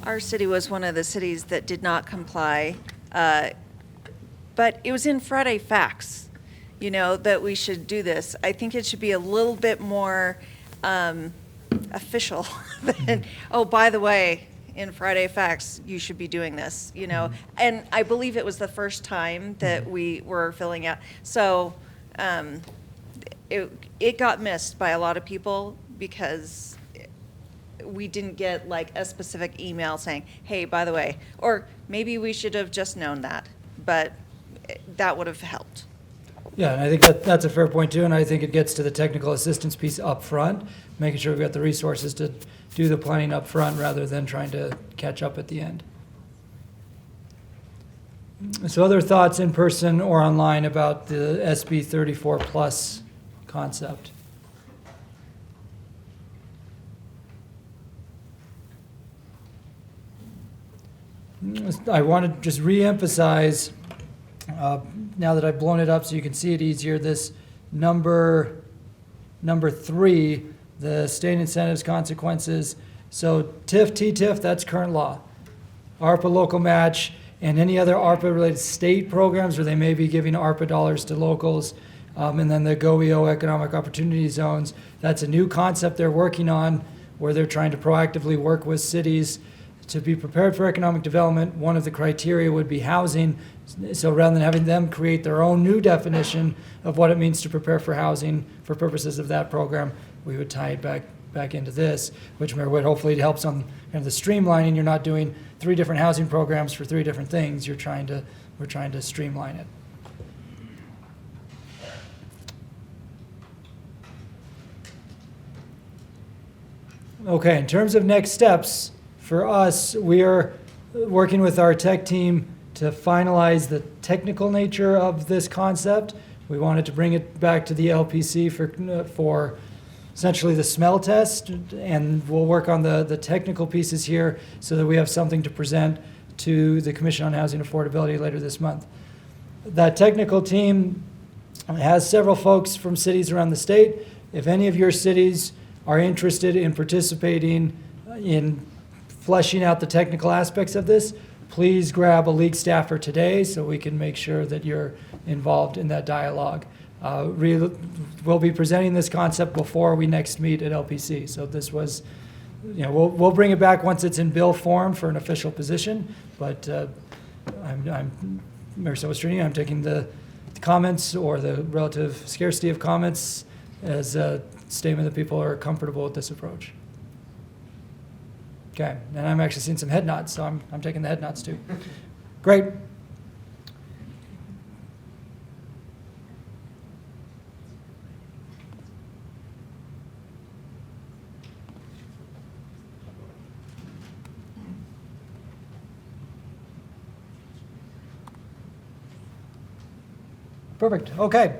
Our city was one of the cities that did not comply, but it was in Friday facts, that we should do this. I think it should be a little bit more official than, oh, by the way, in Friday Facts, you should be doing this, And I believe it was the first time that we were filling out. So it got missed by a lot of people because we didn't get like a specific email saying, hey, by the way, or maybe we should have just known that, but that would have helped. Yeah, and I think that's a fair point too, and I think it gets to the technical assistance piece up front, making sure we've got the resources to do the planning up front rather than trying to catch up at the end. So other thoughts in person or online about the SB 34 plus concept? I want to just re-emphasize, now that I've blown it up so you can see it easier, this number 3, the state incentives consequences. So TIF, T-TIF, that's current law. ARPA local match, and any other ARPA-related state programs where they may be giving ARPA dollars to locals, and then the GOEO economic opportunity zones. That's a new concept they're working on, where they're trying to proactively work with cities to be prepared for economic development. One of the criteria would be housing. So rather than having them create their own new definition of what it means to prepare for housing for purposes of that program, we would tie it back into this, which Mayor Witt hopefully helps on kind of the streamlining. You're not doing 3 different housing programs for 3 different things. We're trying to streamline it. Okay, in terms of next steps, for us, we are working with our tech team to finalize the technical nature of this concept. We wanted to bring it back to the LPC for essentially the smell test, and we'll work on the technical pieces here so that we have something to present to the Commission on Housing Affordability later this month. That technical team has several folks from cities around the state. If any of your cities are interested in participating in fleshing out the technical aspects of this, please grab a league staffer today so we can make sure that you're involved in that dialogue. We'll be presenting this concept before we next meet at LPC. So this was, we'll bring it back once it's in bill form for an official position, but I'm Mayor Silvestrini, I'm taking the comments or the relative scarcity of comments as a statement that people are comfortable with this approach. Okay, and I'm actually seeing some head nods, so I'm taking the head nods too. Great. Perfect, okay.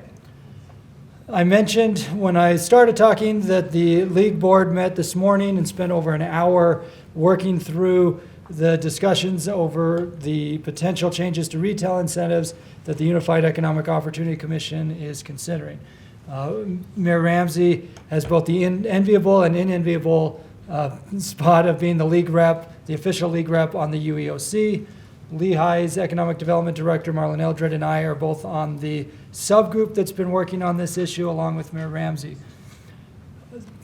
I mentioned when I started talking that the league board met this morning and spent over an hour working through the discussions over the potential changes to retail incentives that the Unified Economic Opportunity Commission is considering. Mayor Ramsey has both the enviable and unenviable spot of being the league rep, the official league rep on the UEOC. Lehigh's Economic Development Director, Marlon Eldred, and I are both on the subgroup that's been working on this issue along with Mayor Ramsey.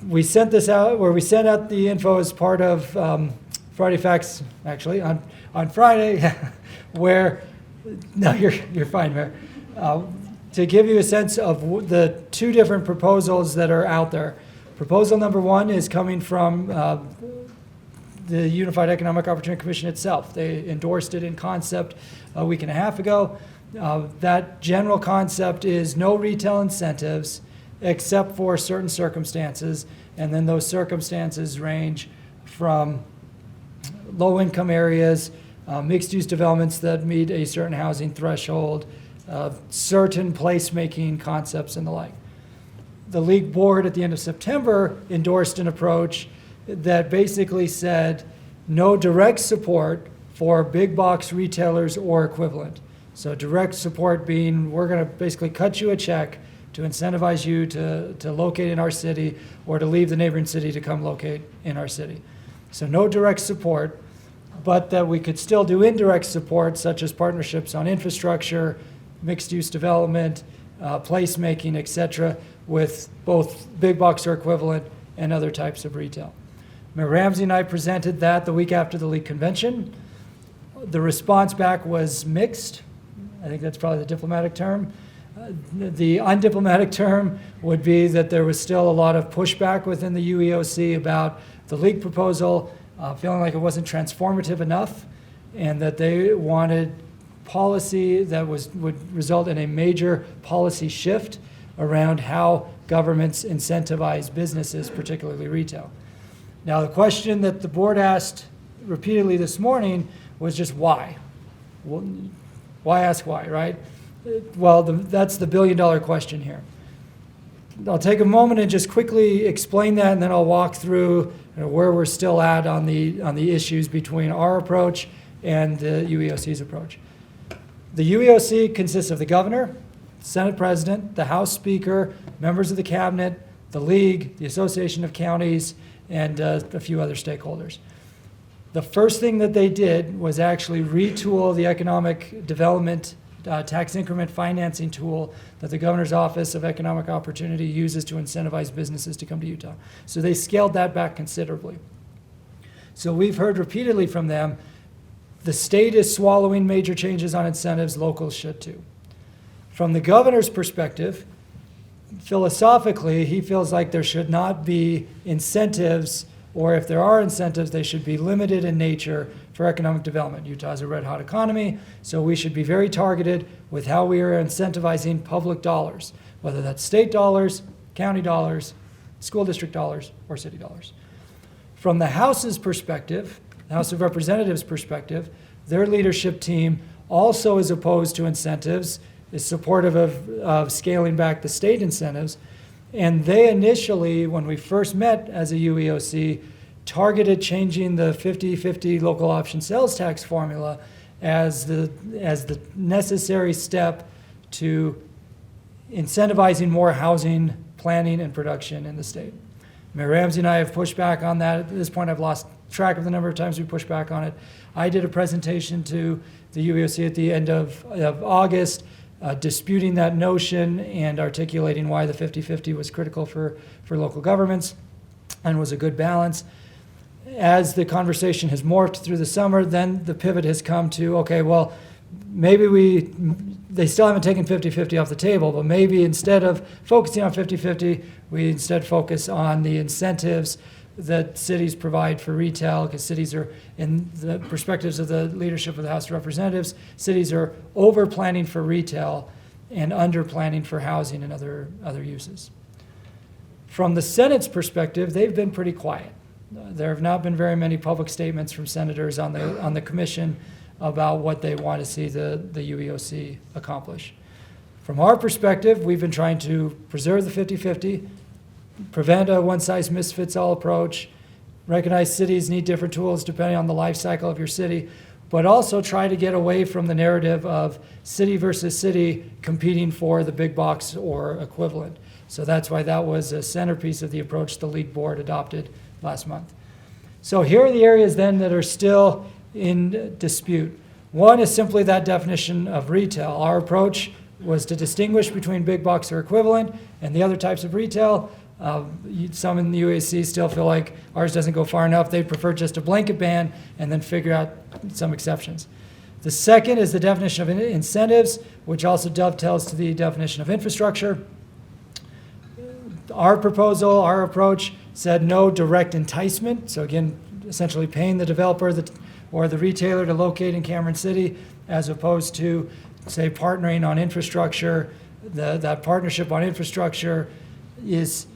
We sent this out, where we sent out the info as part of Friday Facts, actually, on Friday, where, no, you're fine, Mayor. To give you a sense of the two different proposals that are out there. Proposal number one is coming from the Unified Economic Opportunity Commission itself. They endorsed it in concept a week and a half ago. That general concept is no retail incentives except for certain circumstances, and then those circumstances range from low-income areas, mixed-use developments that meet a certain housing threshold, certain placemaking concepts and the like. The league board at the end of September endorsed an approach that basically said no direct support for big box retailers or equivalent. So direct support being we're going to basically cut you a check to incentivize you to locate in our city or to leave the neighboring city to come locate in our city. So no direct support, but that we could still do indirect support such as partnerships on infrastructure, mixed use development, placemaking, et cetera, with both big box or equivalent and other types of retail. Mayor Ramsey and I presented that the week after the league convention. The response back was mixed. I think that's probably the diplomatic term. The undiplomatic term would be that there was still a lot of pushback within the UEOC about the league proposal, feeling like it wasn't transformative enough, and that they wanted policy that would result in a major policy shift around how governments incentivize businesses, particularly retail. Now, the question that the board asked repeatedly this morning was just why? Well, why ask why, right? Well, that's the billion-dollar question here. I'll take a moment and just quickly explain that, and then I'll walk through where we're still at on the issues between our approach and the UEOC's approach. The UEOC consists of the governor, Senate President, the House Speaker, members of the cabinet, the league, the Association of Counties, and a few other stakeholders. The first thing that they did was actually retool the economic development tax increment financing tool that the Governor's Office of Economic Opportunity uses to incentivize businesses to come to Utah. So they scaled that back considerably. So we've heard repeatedly from them, the state is swallowing major changes on incentives, locals should too. From the governor's perspective, philosophically, he feels like there should not be incentives, or if there are incentives, they should be limited in nature for economic development. Utah is a red-hot economy, so we should be very targeted with how we are incentivizing public dollars, whether that's state dollars, county dollars, school district dollars, or city dollars. From the House's perspective, the House of Representatives' perspective, their leadership team also is opposed to incentives, is supportive of scaling back the state incentives. And they initially, when we first met as a UEOC, targeted changing the 50-50 local option sales tax formula as the necessary step to incentivizing more housing planning and production in the state. Mayor Ramsey and I have pushed back on that. At this point, I've lost track of the number of times we pushed back on it. I did a presentation to the UEOC at the end of August, disputing that notion and articulating why the 50-50 was critical for local governments and was a good balance. As the conversation has morphed through the summer, then the pivot has come to, okay, well, maybe we they still haven't taken 50-50 off the table, but maybe instead of focusing on 50-50, we instead focus on the incentives that cities provide for retail, because cities are, in the perspectives of the leadership of the House of Representatives, cities are over planning for retail and under planning for housing and other uses. From the Senate's perspective, they've been pretty quiet. There have not been very many public statements from senators on the commission about what they want to see the UEOC accomplish. From our perspective, we've been trying to preserve the 50-50, prevent a one-size-fits-all approach, recognize cities need different tools depending on the life cycle of your city, but also try to get away from the narrative of city versus city competing for the big box or equivalent. So that's why that was a centerpiece of the approach the league board adopted last month. So here are the areas then that are still in dispute. One is simply that definition of retail. Our approach was to distinguish between big box or equivalent and the other types of retail. Some in the UAC still feel like ours doesn't go far enough. They prefer just a blanket ban and then figure out some exceptions. The second is the definition of incentives, which also dovetails to the definition of infrastructure. Our proposal, our approach said no direct enticement. So again, essentially paying the developer or the retailer to locate in Cameron City, as opposed to, say, partnering on infrastructure. That partnership on infrastructure is,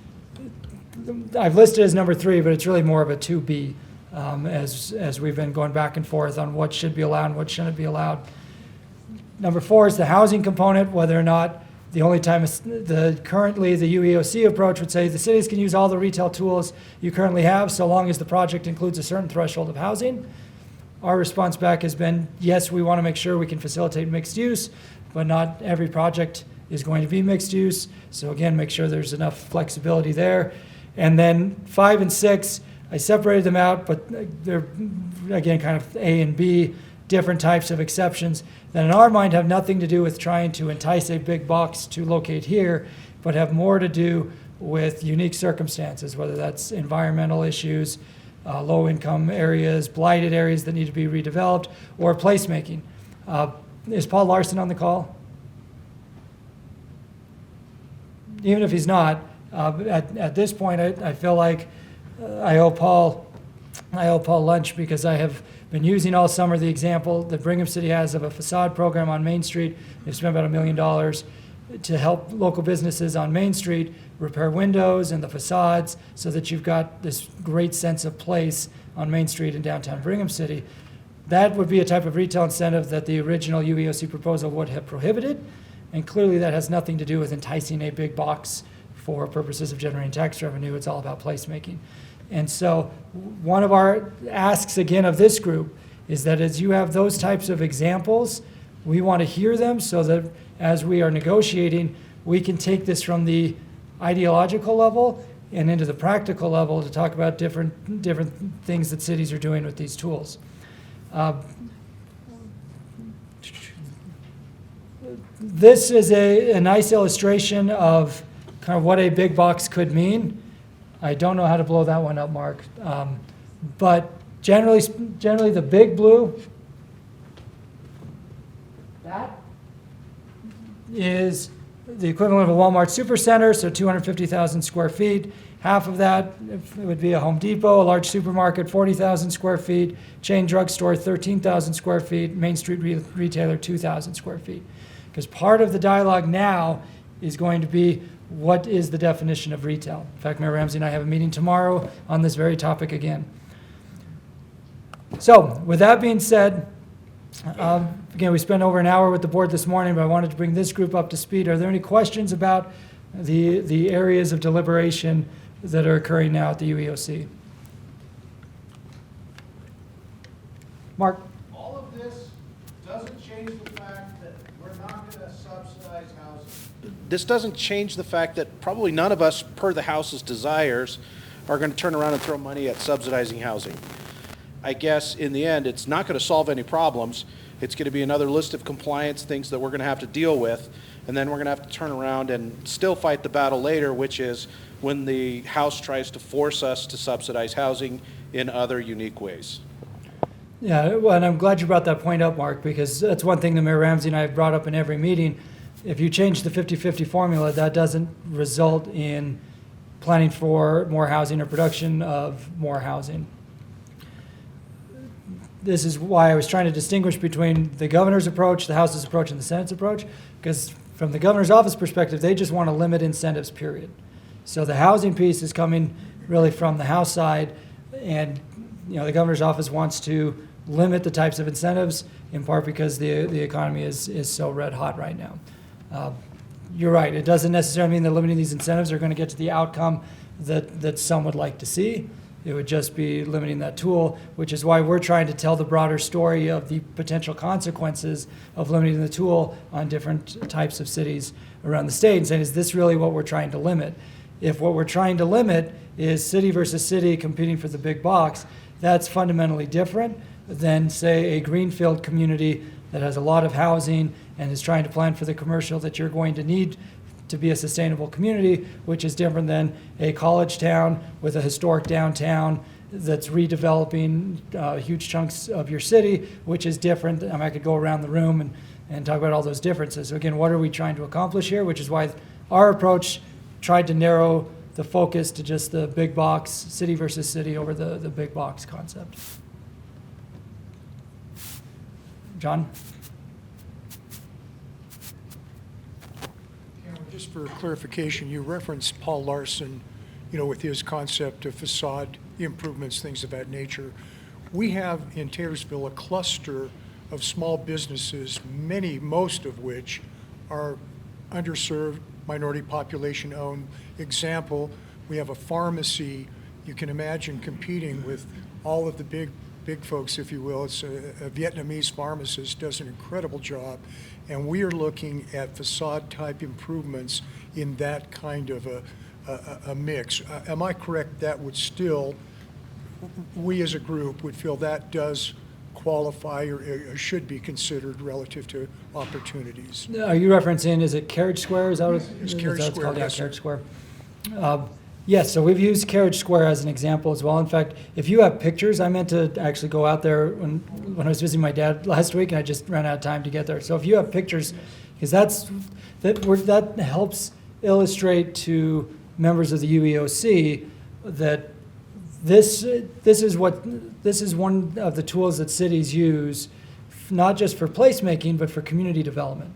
I've listed as number 3, but it's really more of a 2B, as we've been going back and forth on what should be allowed and what shouldn't be allowed. Number 4 is the housing component, whether or not the only time currently the UEOC approach would say the cities can use all the retail tools you currently have so long as the project includes a certain threshold of housing. Our response back has been, yes, we want to make sure we can facilitate mixed use, but not every project is going to be mixed use. So again, make sure there's enough flexibility there. And then 5 and 6, I separated them out, but they're, again, kind of A and B, different types of exceptions that in our mind have nothing to do with trying to entice a big box to locate here, but have more to do with unique circumstances, whether that's environmental issues, low-income areas, blighted areas that need to be redeveloped, or placemaking. Is Paul Larson on the call? Even if he's not, at this point, I feel like I owe Paul lunch, because I have been using all summer the example that Brigham City has of a facade program on Main Street. They've spent about $1 million to help local businesses on Main Street repair windows and the facades so that you've got this great sense of place on Main Street in downtown Brigham City. That would be a type of retail incentive that the original UEOC proposal would have prohibited, and clearly that has nothing to do with enticing a big box for purposes of generating tax revenue. It's all about placemaking. And so one of our asks, again, of this group is that as you have those types of examples, we want to hear them so that as we are negotiating, we can take this from the ideological level and into the practical level to talk about different things that cities are doing with these tools. This is a nice illustration of kind of what a big box could mean. I don't know how to blow that one up, Mark. But generally the big blue, that is the equivalent of a Walmart supercenter, so 250,000 square feet. Half of that would be a Home Depot, a large supermarket, 40,000 square feet, chain drugstore, 13,000 square feet, Main Street retailer, 2,000 square feet. Because part of the dialogue now is going to be, what is the definition of retail? In fact, Mayor Ramsey and I have a meeting tomorrow on this very topic again. So, with that being said, again, we spent over an hour with the board this morning, but I wanted to bring this group up to speed. Are there any questions about the areas of deliberation that are occurring now at the UEOC? Mark? All of this doesn't change the fact that we're not going to subsidize housing. This doesn't change the fact that probably none of us, per the House's desires, are going to turn around and throw money at subsidizing housing. I guess in the end, it's not going to solve any problems. It's going to be another list of compliance things that we're going to have to deal with, and then we're going to have to turn around and still fight the battle later, which is when the House tries to force us to subsidize housing in other unique ways. Yeah, well, and I'm glad you brought that point up, Mark, because that's one thing that Mayor Ramsey and I have brought up in every meeting. If you change the 50-50 formula, that doesn't result in planning for more housing or production of more housing. This is why I was trying to distinguish between the governor's approach, the House's approach, and the Senate's approach, because from the governor's office perspective, they just want to limit incentives, period. So the housing piece is coming really from the House side, and the governor's office wants to limit the types of incentives, in part because the economy is so red hot right now. You're right. It doesn't necessarily mean that limiting these incentives are going to get to the outcome that some would like to see. It would just be limiting that tool, which is why we're trying to tell the broader story of the potential consequences of limiting the tool on different types of cities around the state and saying, is this really what we're trying to limit? If what we're trying to limit is city versus city competing for the big box, that's fundamentally different than, say, a greenfield community that has a lot of housing and is trying to plan for the commercial that you're going to need to be a sustainable community, which is different than a college town with a historic downtown that's redeveloping huge chunks of your city, which is different. I could go around the room and talk about all those differences. So again, what are we trying to accomplish here? Which is why our approach tried to narrow the focus to just the big box, city versus city, over the big box concept. John? Just for clarification, you referenced Paul Larson, with his concept of facade improvements, things of that nature. We have in Taylorsville a cluster of small businesses, most of which are underserved, minority population owned. Example, we have a pharmacy. You can imagine competing with all of the big folks, if you will. It's a Vietnamese pharmacist, does an incredible job. And we are looking at facade type improvements in that kind of a mix. Am I correct that would still, we as a group would feel that does qualify or should be considered relative to opportunities? Are you referencing, is it Carriage Square? Is that what It's Carriage it's Square, called? yes, Yeah, Carriage Square. Yes, so we've used Carriage Square as an example as well. In fact, if you have pictures, I meant to actually go out there when I was visiting my dad last week, and I just ran out of time to get there. So if you have pictures, because that helps illustrate to members of the UEOC that this is one of the tools that cities use, not just for placemaking, but for community development.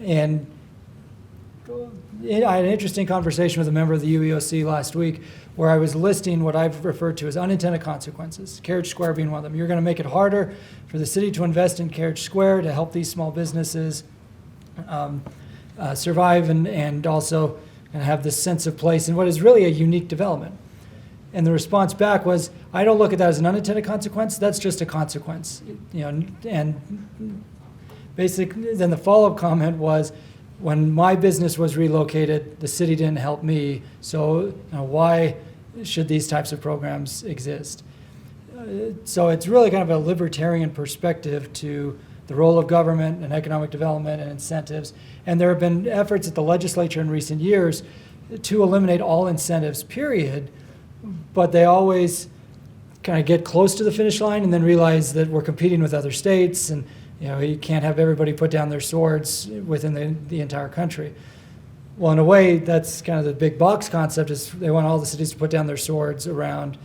And I had an interesting conversation with a member of the UEOC last week where I was listing what I've referred to as unintended consequences, Carriage Square being one of them. You're going to make it harder for the city to invest in Carriage Square to help these small businesses survive and also have this sense of place in what is really a unique development. And the response back was, I don't look at that as an unintended consequence, that's just a consequence. And basically, then the follow-up comment was, when my business was relocated, the city didn't help me, so why should these types of programs exist? So it's really kind of a libertarian perspective to the role of government and economic development and incentives. And there have been efforts at the legislature in recent years to eliminate all incentives, period, but they always kind of get close to the finish line and then realize that we're competing with other states, and you can't have everybody put down their swords within the entire country. Well, in a way, that's kind of the big box concept, is they want all the cities to put down their swords around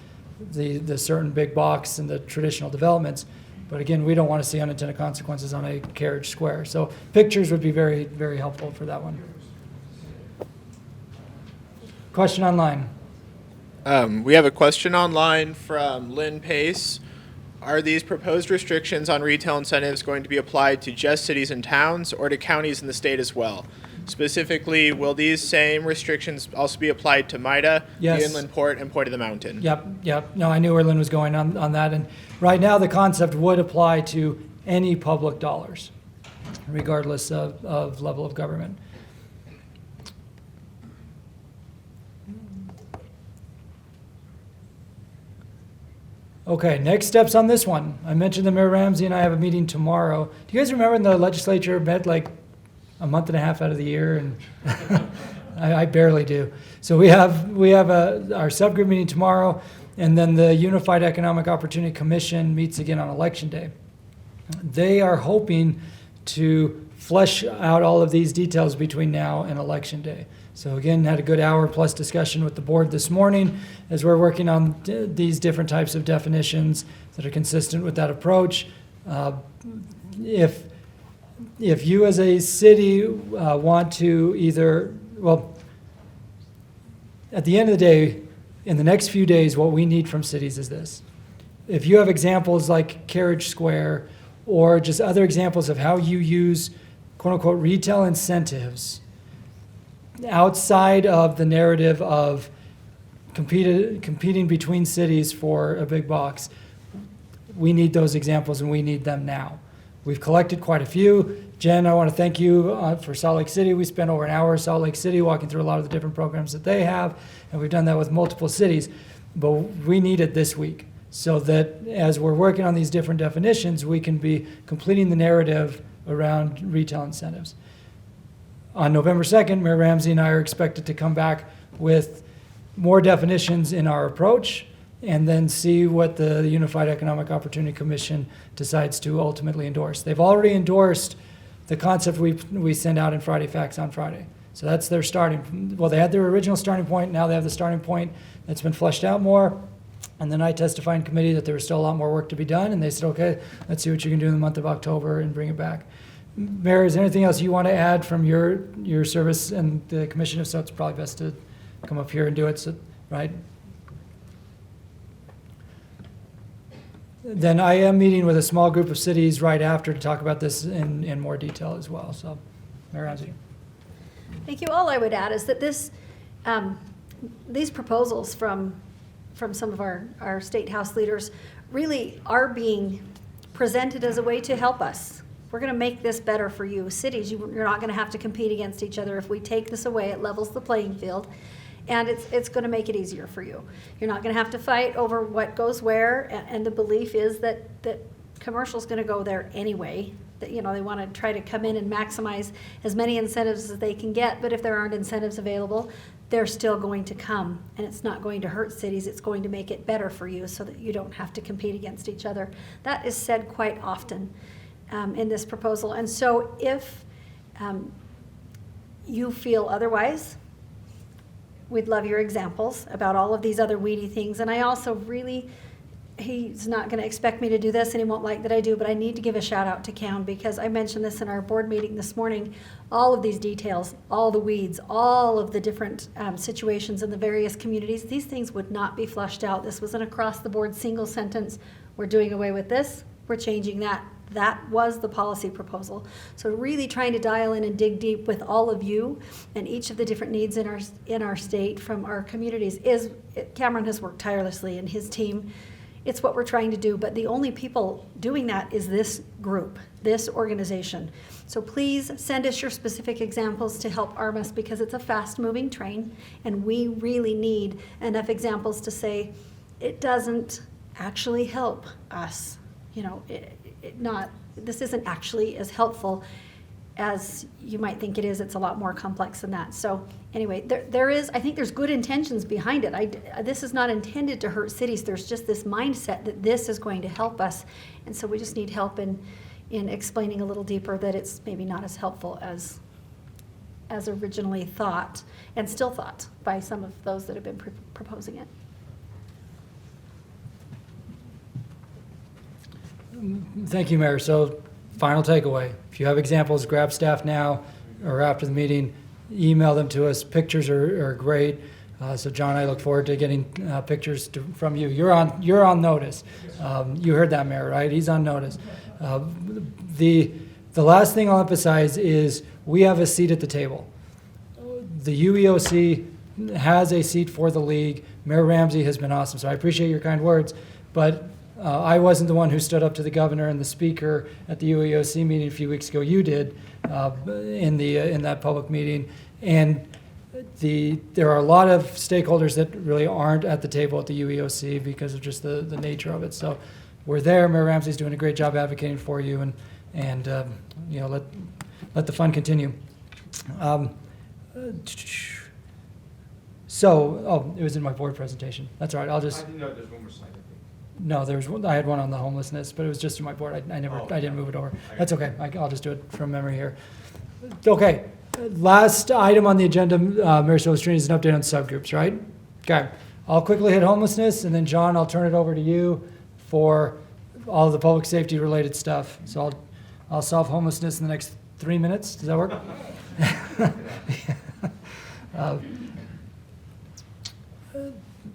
the certain big box and the traditional developments. But again, we don't want to see unintended consequences on a Carriage Square. So pictures would be very, very helpful for that one. Question online. We have a question online from Lynn Pace. Are these proposed restrictions on retail incentives going to be applied to just cities and towns or to counties in the state as well? Specifically, will these same restrictions also be applied to MIDA, Yes. the Inland Port, and Point of the Mountain? Yep. No, I knew where Lynn was going on that. And right now, the concept would apply to any public dollars, regardless of level of government. Okay, next steps on this one. I mentioned that Mayor Ramsey and I have a meeting tomorrow. Do you guys remember when the legislature met like a month and a half out of the year? And I barely do. So we have our subgroup meeting tomorrow, And then the Unified Economic Opportunity Commission meets again on Election Day. They are hoping to flesh out all of these details between now and Election Day. So again, had a good hour plus discussion with the board this morning as we're working on these different types of definitions that are consistent with that approach. If you as a city want to either, well, at the end of the day, in the next few days, what we need from cities is this. If you have examples like Carriage Square or just other examples of how you use quote unquote retail incentives outside of the narrative of competing between cities for a big box, we need those examples and we need them now. We've collected quite a few. Jen, I want to thank you for Salt Lake City. We spent over an hour in Salt Lake City walking through a lot of the different programs that they have, and we've done that with multiple cities. But we need it this week so that as we're working on these different definitions, we can be completing the narrative around retail incentives. On November 2nd, Mayor Ramsey and I are expected to come back with more definitions in our approach and then see what the Unified Economic Opportunity Commission decides to ultimately endorse. They've already endorsed the concept we send out in Friday Facts on Friday. So that's their starting, well, they had their original starting point, now they have the starting point that's been fleshed out more. And then I testified in committee that there was still a lot more work to be done, and they said, okay, let's see what you can do in the month of October and bring it back. Mayor, is there anything else you want to add from your service and the commission? If so, it's probably best to come up here and do it, so, right? Then I am meeting with a small group of cities right after to talk about this in more detail as well. So, Mayor Ramsey. Thank you. All I would add is that these proposals from some of our state house leaders really are being presented as a way to help us. We're going to make this better for you. Cities, you're not going to have to compete against each other. If we take this away, it levels the playing field. And it's going to make it easier for you. You're not going to have to fight over what goes where, and the belief is that commercial's going to go there anyway. That, you know, they want to try to come in and maximize as many incentives as they can get, but if there aren't incentives available, they're still going to come, and it's not going to hurt cities. It's going to make it better for you so that you don't have to compete against each other. That is said quite often in this proposal. And so if you feel otherwise, we'd love your examples about all of these other weedy things. And I also really, he's not going to expect me to do this and he won't like that I do, but I need to give a shout out to Cam because I mentioned this in our board meeting this morning. All of these details, all the weeds, all of the different situations in the various communities, these things would not be flushed out. This was an across the board single sentence. We're doing away with this. We're changing that. That was the policy proposal. So really trying to dial in and dig deep with all of you and each of the different needs in our state from our communities Cameron has worked tirelessly and his team. It's what we're trying to do, but the only people doing that is this group, this organization. So please send us your specific examples to help arm us because it's a fast-moving train and we really need enough examples to say it doesn't actually help us. You know, this isn't actually as helpful as you might think it is. It's a lot more complex than that. So anyway, I think there's good intentions behind it. This is not intended to hurt cities. There's just this mindset that this is going to help us. And so we just need help in explaining a little deeper that it's maybe not as helpful as originally thought and still thought by some of those that have been proposing it. Thank you, Mayor. So final takeaway, if you have examples, grab staff now or after the meeting, email them to us. Pictures are great. So John, I look forward to getting pictures from you. You're on notice. You heard that, Mayor, right? He's on notice. The last thing I'll emphasize is we have a seat at the table. The UEOC has a seat for the league. Mayor Ramsey has been awesome, so I appreciate your kind words, but I wasn't the one who stood up to the governor and the speaker at the UEOC meeting a few weeks ago. You did in that public meeting. And there are a lot of stakeholders that really aren't at the table at the UEOC because of just the nature of it. So we're there. Mayor Ramsey's doing a great job advocating for you, and you know, let the fun continue. So, oh, it was in my board presentation. That's all right, I'll just, didn't know there's one more slide, I think. no, there was one, I had one on the homelessness, but it was just in my board. I didn't move it over. That's okay, I'll just do it from memory here. Okay, last item on the agenda, Mayor Silvestrini, is an update on subgroups, right? Okay, I'll quickly hit homelessness, and then John, I'll turn it over to you for all the public safety related stuff. So I'll solve homelessness in the next 3 minutes. Does that work?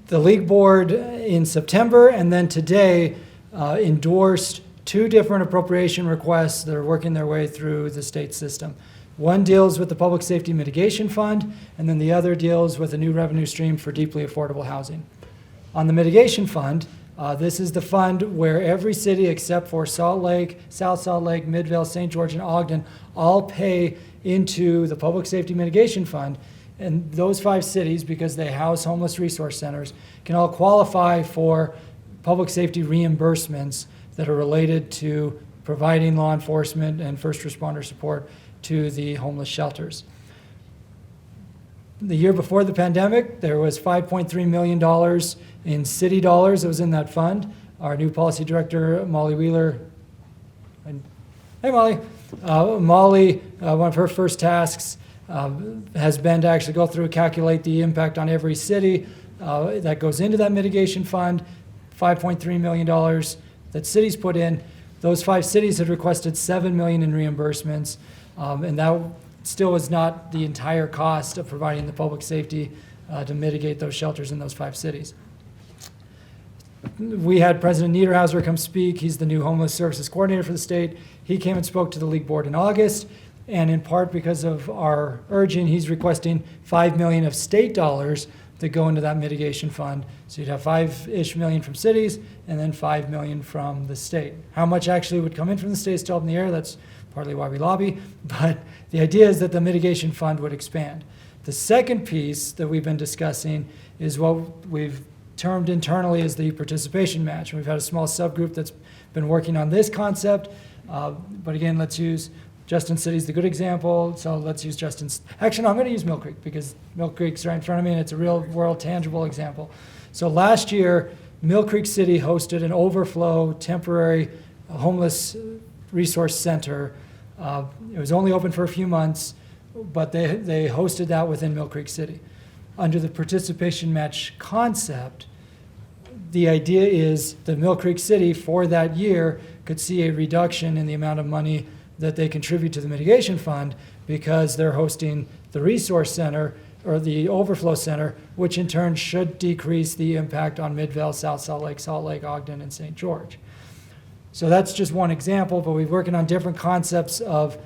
The league board in September and then today endorsed 2 different appropriation requests that are working their way through the state system. One deals with the Public Safety Mitigation Fund, and then the other deals with a new revenue stream for deeply affordable housing. On the Mitigation Fund, this is the fund where every city except for Salt Lake, South Salt Lake, Midvale, St. George, and Ogden all pay into the Public Safety Mitigation Fund. And those 5 cities, because they house homeless resource centers, can all qualify for public safety reimbursements that are related to providing law enforcement and first responder support to the homeless shelters. The year before the pandemic, there was $5.3 million in city dollars that was in that fund. Our new policy director, Molly Wheeler, hey Molly, Molly, one of her first tasks has been to actually go through and calculate the impact on every city that goes into that mitigation fund. $5.3 million that cities put in. Those 5 cities had requested $7 million in reimbursements, and that still is not the entire cost of providing the public safety to mitigate those shelters in those 5 cities. We had President Niederhauser come speak. He's the new homeless services coordinator for the state. He came and spoke to the league board in August, and in part because of our urging, he's requesting $5 million of state dollars that go into that mitigation fund. So you'd have $5-ish million from cities and then $5 million from the state. How much actually would come in from the state is still up in the air. That's partly why we lobby. But the idea is that the mitigation fund would expand. The second piece that we've been discussing is what we've termed internally as the participation match. We've had a small subgroup that's been working on this concept. But again, let's use Justin City's the good example, so let's use Justin's. Actually, no, I'm going to use Mill Creek because Mill Creek's right in front of me and it's a real world tangible example. So last year, Mill Creek City hosted an overflow temporary homeless resource center. It was only open for a few months, but they hosted that within Mill Creek City. Under the participation match concept, the idea is that Mill Creek City for that year could see a reduction in the amount of money that they contribute to the mitigation fund because they're hosting the resource center or the overflow center, which in turn should decrease the impact on Midvale, South Salt Lake, Ogden, and St. George. So that's just one example, but we're working on different concepts of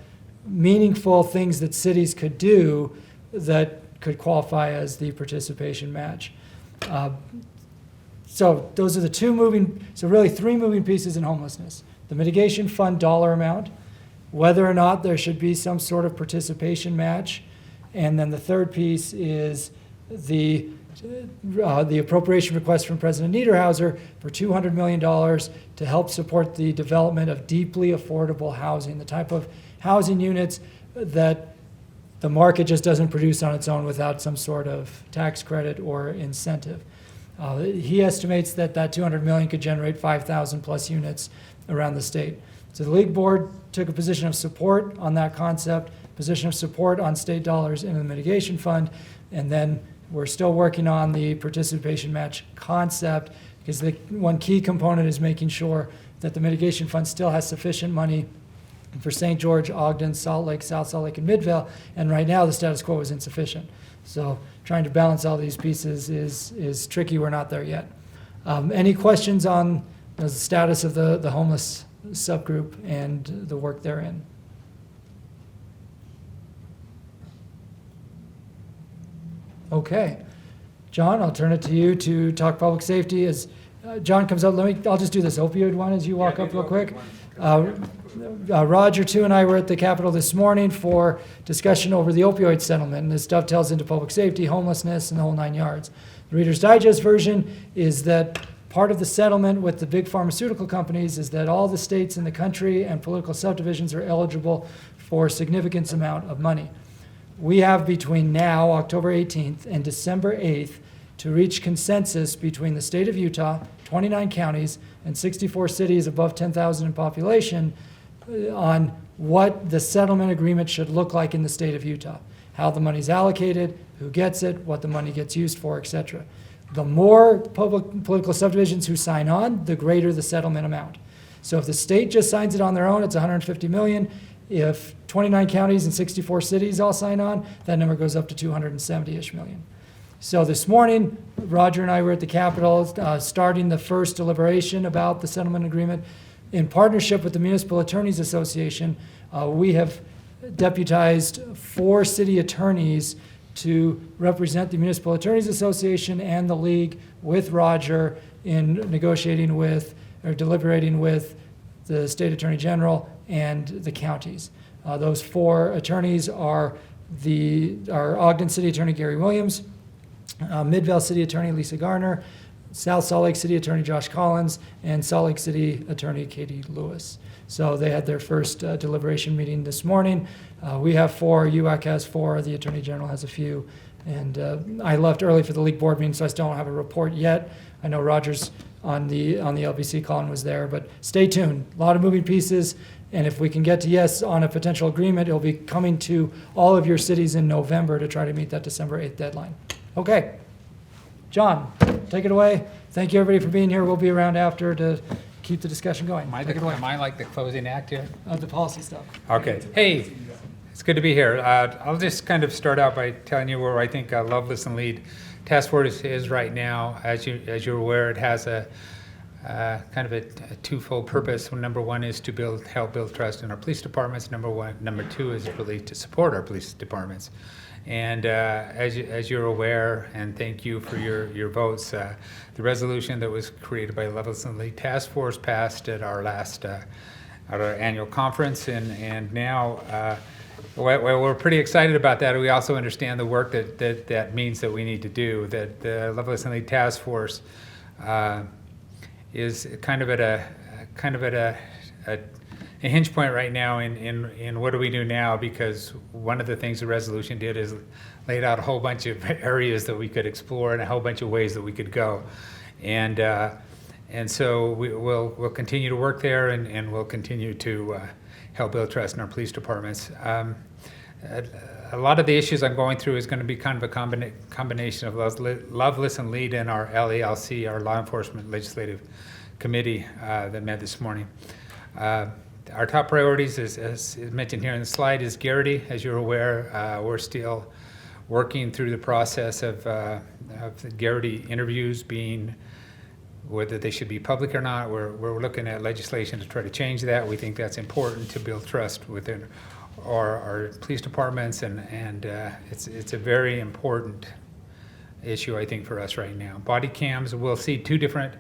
meaningful things that cities could do that could qualify as the participation match. So those are the 3 moving pieces in homelessness. The mitigation fund dollar amount, whether or not there should be some sort of participation match. And then the third piece is the appropriation request from President Niederhauser for $200 million to help support the development of deeply affordable housing, the type of housing units that the market just doesn't produce on its own without some sort of tax credit or incentive. He estimates that $200 million could generate 5,000 plus units around the state. So the league board took a position of support on that concept, position of support on state dollars into the mitigation fund, and then we're still working on the participation match concept because the one key component is making sure that the mitigation fund still has sufficient money for St. George, Ogden, Salt Lake, South Salt Lake, and Midvale, and right now the status quo is insufficient. So trying to balance all these pieces is tricky. We're not there yet. Any questions on the status of the homeless subgroup and the work therein? Okay. John, I'll turn it to you to talk public safety. As John comes up, I'll just do this opioid one as you walk up real quick. Roger, too, and I were at the Capitol this morning for discussion over the opioid settlement, and this dovetails into public safety, homelessness, and the whole 9 yards. The Reader's Digest version is that part of the settlement with the big pharmaceutical companies is that all the states in the country and political subdivisions are eligible for a significant amount of money. we have between now, October 18th, and December 8th to reach consensus between the state of Utah, 29 counties, and 64 cities above 10,000 in population on what the settlement agreement should look like in the state of Utah, how the money's allocated, who gets it, what the money gets used for, etc. The more public political subdivisions who sign on, the greater the settlement amount. So if the state just signs it on their own, it's 150 million. If 29 counties and 64 cities all sign on, that number goes up to 270-ish million. So this morning, Roger and I were at the Capitol starting the first deliberation about the settlement agreement. In partnership with the Municipal Attorneys Association, we have deputized 4 city attorneys to represent the Municipal Attorneys Association and the League with Roger in negotiating with or deliberating with the State Attorney General and the counties. Those 4 attorneys are Ogden City Attorney Gary Williams, Midvale City Attorney Lisa Garner, South Salt Lake City Attorney Josh Collins, and Salt Lake City Attorney Katie Lewis. So they had their first deliberation meeting this morning. We have 4, UAC has 4, the Attorney General has a few, and I left early for the League board meeting, so I still don't have a report yet. I know Roger's on the LPC call and was there, but stay tuned. A lot of moving pieces, and if we can get to yes on a potential agreement, it'll be coming to all of your cities in November to try to meet that December 8th deadline. Okay, John, take it away. Thank you everybody for being here. We'll be around after to keep the discussion going. Take it away. Am I like the closing act here? The policy stuff. Okay. Hey, it's good to be here. I'll just kind of start out by telling you where I think Love, Listen, Lead Task Force is right now. As you're aware, it has a kind of a twofold purpose. Number one is to help build trust in our police departments. Number two is really to support our police departments. And as you're aware, and thank you for your votes, the resolution that was created by the Love, Listen, Lead Task Force passed at our last at our annual conference, and now we're pretty excited about that. We also understand the work that means that we need to do. That the Love, Listen, Lead Task Force is kind of at a hinge point right now in what do we do now, because one of the things the resolution did is laid out a whole bunch of areas that we could explore and a whole bunch of ways that we could go, and so we'll continue to work there, and we'll continue to help build trust in our police departments. A lot of the issues I'm going through is going to be kind of a combination of Love, Listen, Lead, and our LELC, our Law Enforcement Legislative Committee that met this morning. Our top priorities, as mentioned here in the slide, is Garrity. As you're aware, we're still working through the process of the Garrity interviews being, whether they should be public or not. We're looking at legislation to try to change that. We think that's important to build trust within our police departments, and it's a very important issue, I think, for us right now. Body cams, we'll see two different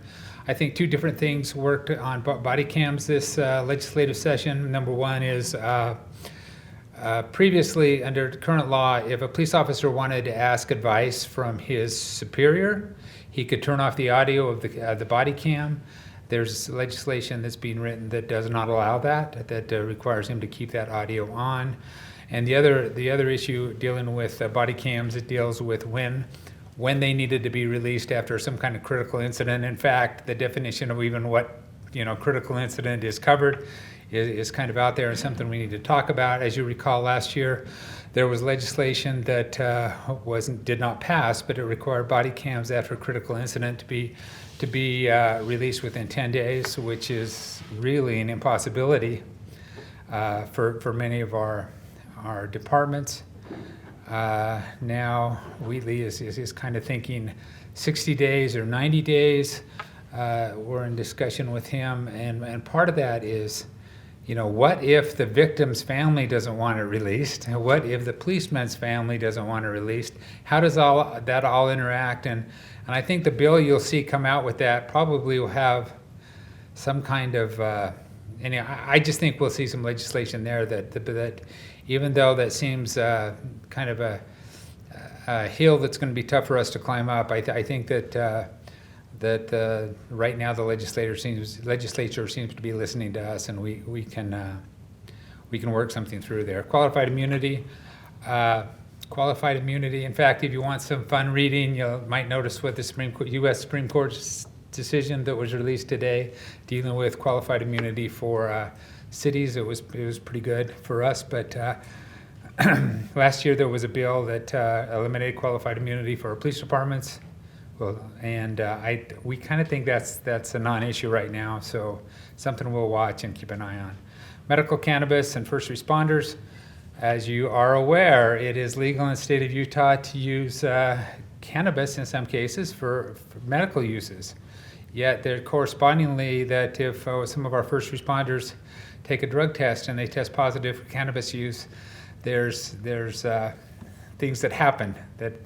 things worked on body cams this legislative session. Number one is previously, under current law, if a police officer wanted to ask advice from his superior, he could turn off the audio of the body cam. There's legislation that's being written that does not allow that requires him to keep that audio on. And the other issue dealing with body cams, it deals with when they needed to be released after some kind of critical incident. In fact, the definition of even what critical incident is covered is kind of out there and something we need to talk about. As you recall, last year there was legislation that did not pass, but it required body cams after a critical incident to be released within 10 days, which is really an impossibility for many of our departments. Now Wheatley is kind of thinking 60 days or 90 days. We're in discussion with him, and part of that is, what if the victim's family doesn't want it released? What if the policeman's family doesn't want it released? How does that all interact? And I think the bill you'll see come out with that probably will have some kind of, I just think we'll see some legislation there that even though that seems kind of a hill that's going to be tough for us to climb up, I think that right now the legislature seems to be listening to us, and we can work something through there. Qualified immunity. qualified immunity. In fact, if you want some fun reading, you might notice what the U.S. Supreme Court's decision that was released today, dealing with qualified immunity for cities. It was pretty good for us, but last year there was a bill that eliminated qualified immunity for police departments. Well, and we kind of think that's a non-issue right now, so something we'll watch and keep an eye on. Medical cannabis and first responders. As you are aware, it is legal in the state of Utah to use cannabis in some cases for medical uses. Yet there correspondingly that if some of our first responders take a drug test and they test positive for cannabis use, there's things that happen that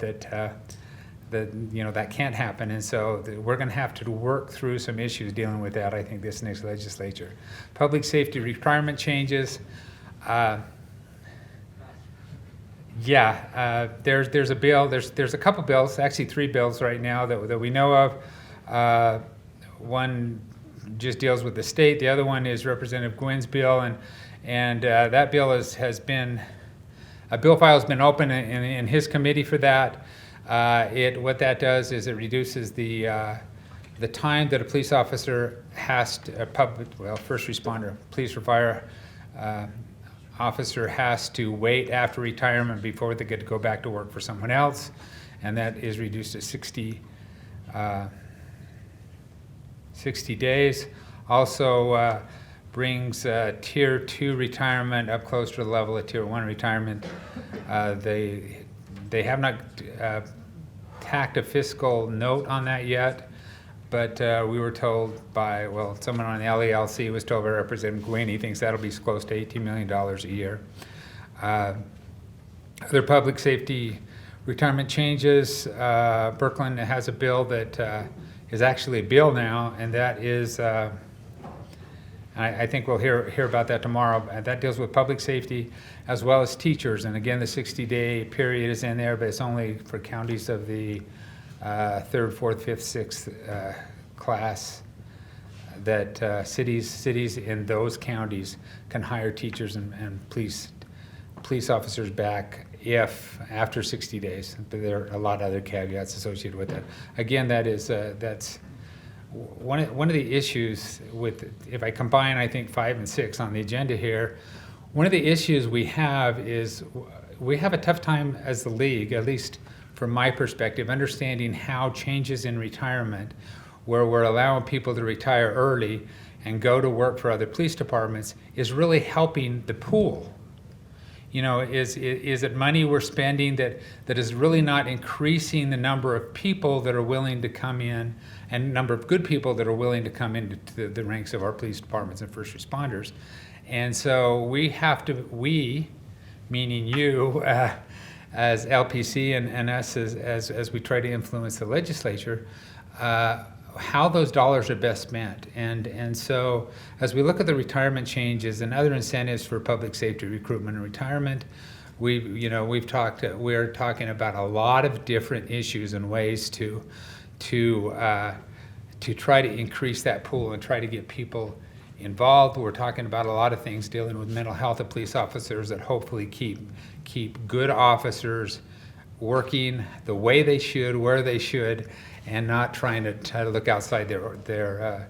can't happen, and so we're going to have to work through some issues dealing with that, I think, this next legislature. Public safety requirement changes. There's a bill. There's a couple bills, actually 3 bills right now that we know of. One just deals with the state. The other one is Representative Gwynn's bill, and that bill has been a bill file has been open in his committee for that. What that does is it reduces the time that a police officer has to, first responder, police or fire officer has to wait after retirement before they get to go back to work for someone else, and that is reduced to 60 days. Also brings Tier 2 retirement up close to the level of Tier 1 retirement. They have not tacked a fiscal note on that yet, but we were told by, someone on the LELC was told by Representative Gwynn, he thinks that'll be close to $18 million a year. Other public safety retirement changes. Brooklyn has a bill that is actually a bill now, and that is, I think we'll hear about that tomorrow. That deals with public safety as well as teachers. And again, the 60-day period is in there, but it's only for counties of the 3rd, 4th, 5th, 6th class that cities in those counties can hire teachers and police officers back if after 60 days. But there are a lot of other caveats associated with that. Again, that's one of the issues with, if I combine, I think 5 and 6 on the agenda here, one of the issues we have is we have a tough time as the league, at least from my perspective, understanding how changes in retirement, where we're allowing people to retire early and go to work for other police departments, is really helping the pool. Is it money we're spending that is really not increasing the number of people that are willing to come in and number of good people that are willing to come into the ranks of our police departments and first responders. And so we have to, meaning you, as LPC and us as we try to influence the legislature, how those dollars are best spent. And so as we look at the retirement changes and other incentives for public safety recruitment and retirement, we're talking about a lot of different issues and ways to try to increase that pool and try to get people involved. We're talking about a lot of things dealing with mental health of police officers that hopefully keep good officers working the way they should, where they should, and not trying to look outside their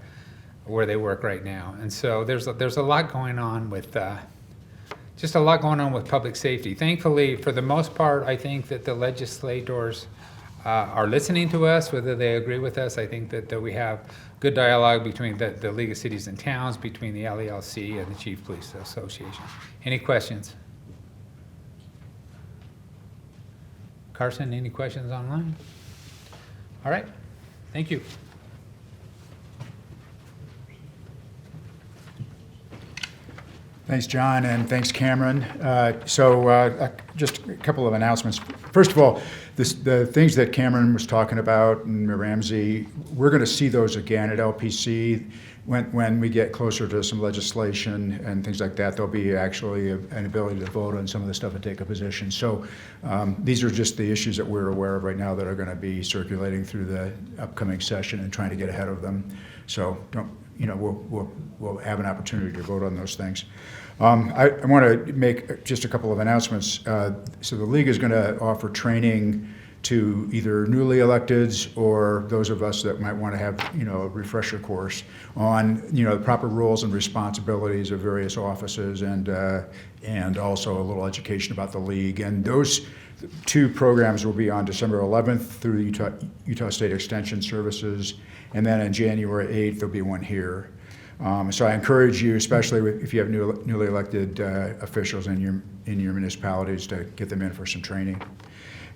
where they work right now. And so there's a lot going on with just a lot going on with public safety. Thankfully, for the most part, I think that the legislators are listening to us, whether they agree with us. I think that we have good dialogue between the League of Cities and Towns, between the LELC and the Chief Police Association. Any questions? Carson, any questions online? All right, thank you. Thanks, John, and thanks, Cameron. Just a couple of announcements. First of all, the things that Cameron was talking about and Ramsey, we're going to see those again at LPC when we get closer to some legislation and things like that. There'll be actually an ability to vote on some of the stuff and take a position. So these are just the issues that we're aware of right now that are going to be circulating through the upcoming session and trying to get ahead of them. So don't, we'll have an opportunity to vote on those things. I want to make just a couple of announcements. So the league is going to offer training to either newly electeds or those of us that might want to have, a refresher course on, the proper roles and responsibilities of various offices and also a little education about the league. And those two programs will be on December 11th through the Utah State Extension Services, and then on January 8th, there'll be one here. So I encourage you, especially if you have newly elected officials in your municipalities, to get them in for some training.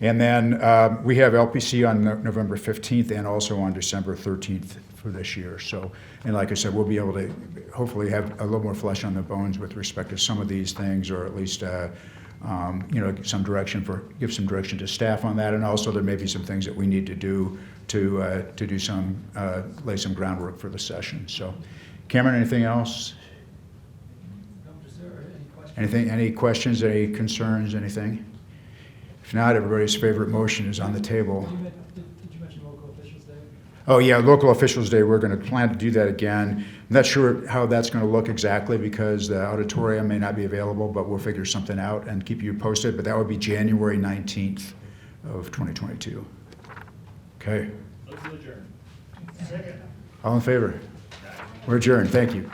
And then we have LPC on November 15th and also on December 13th for this year. So, and like I said, we'll be able to hopefully have a little more flesh on the bones with respect to some of these things, or at least give some direction to staff on that. And also there may be some things that we need to do to lay some groundwork for the session. So, Cameron, anything else? Any questions, any concerns, anything? If not, everybody's favorite motion is on the table. Did you mention Local Officials Day? Oh, yeah, Local Officials Day, we're going to plan to do that again. I'm not sure how that's going to look exactly because the auditorium may not be available, but we'll figure something out and keep you posted. But that would be January 19th of 2022. Okay. Motion adjourned. Second. All in favor? We're adjourned. Thank you.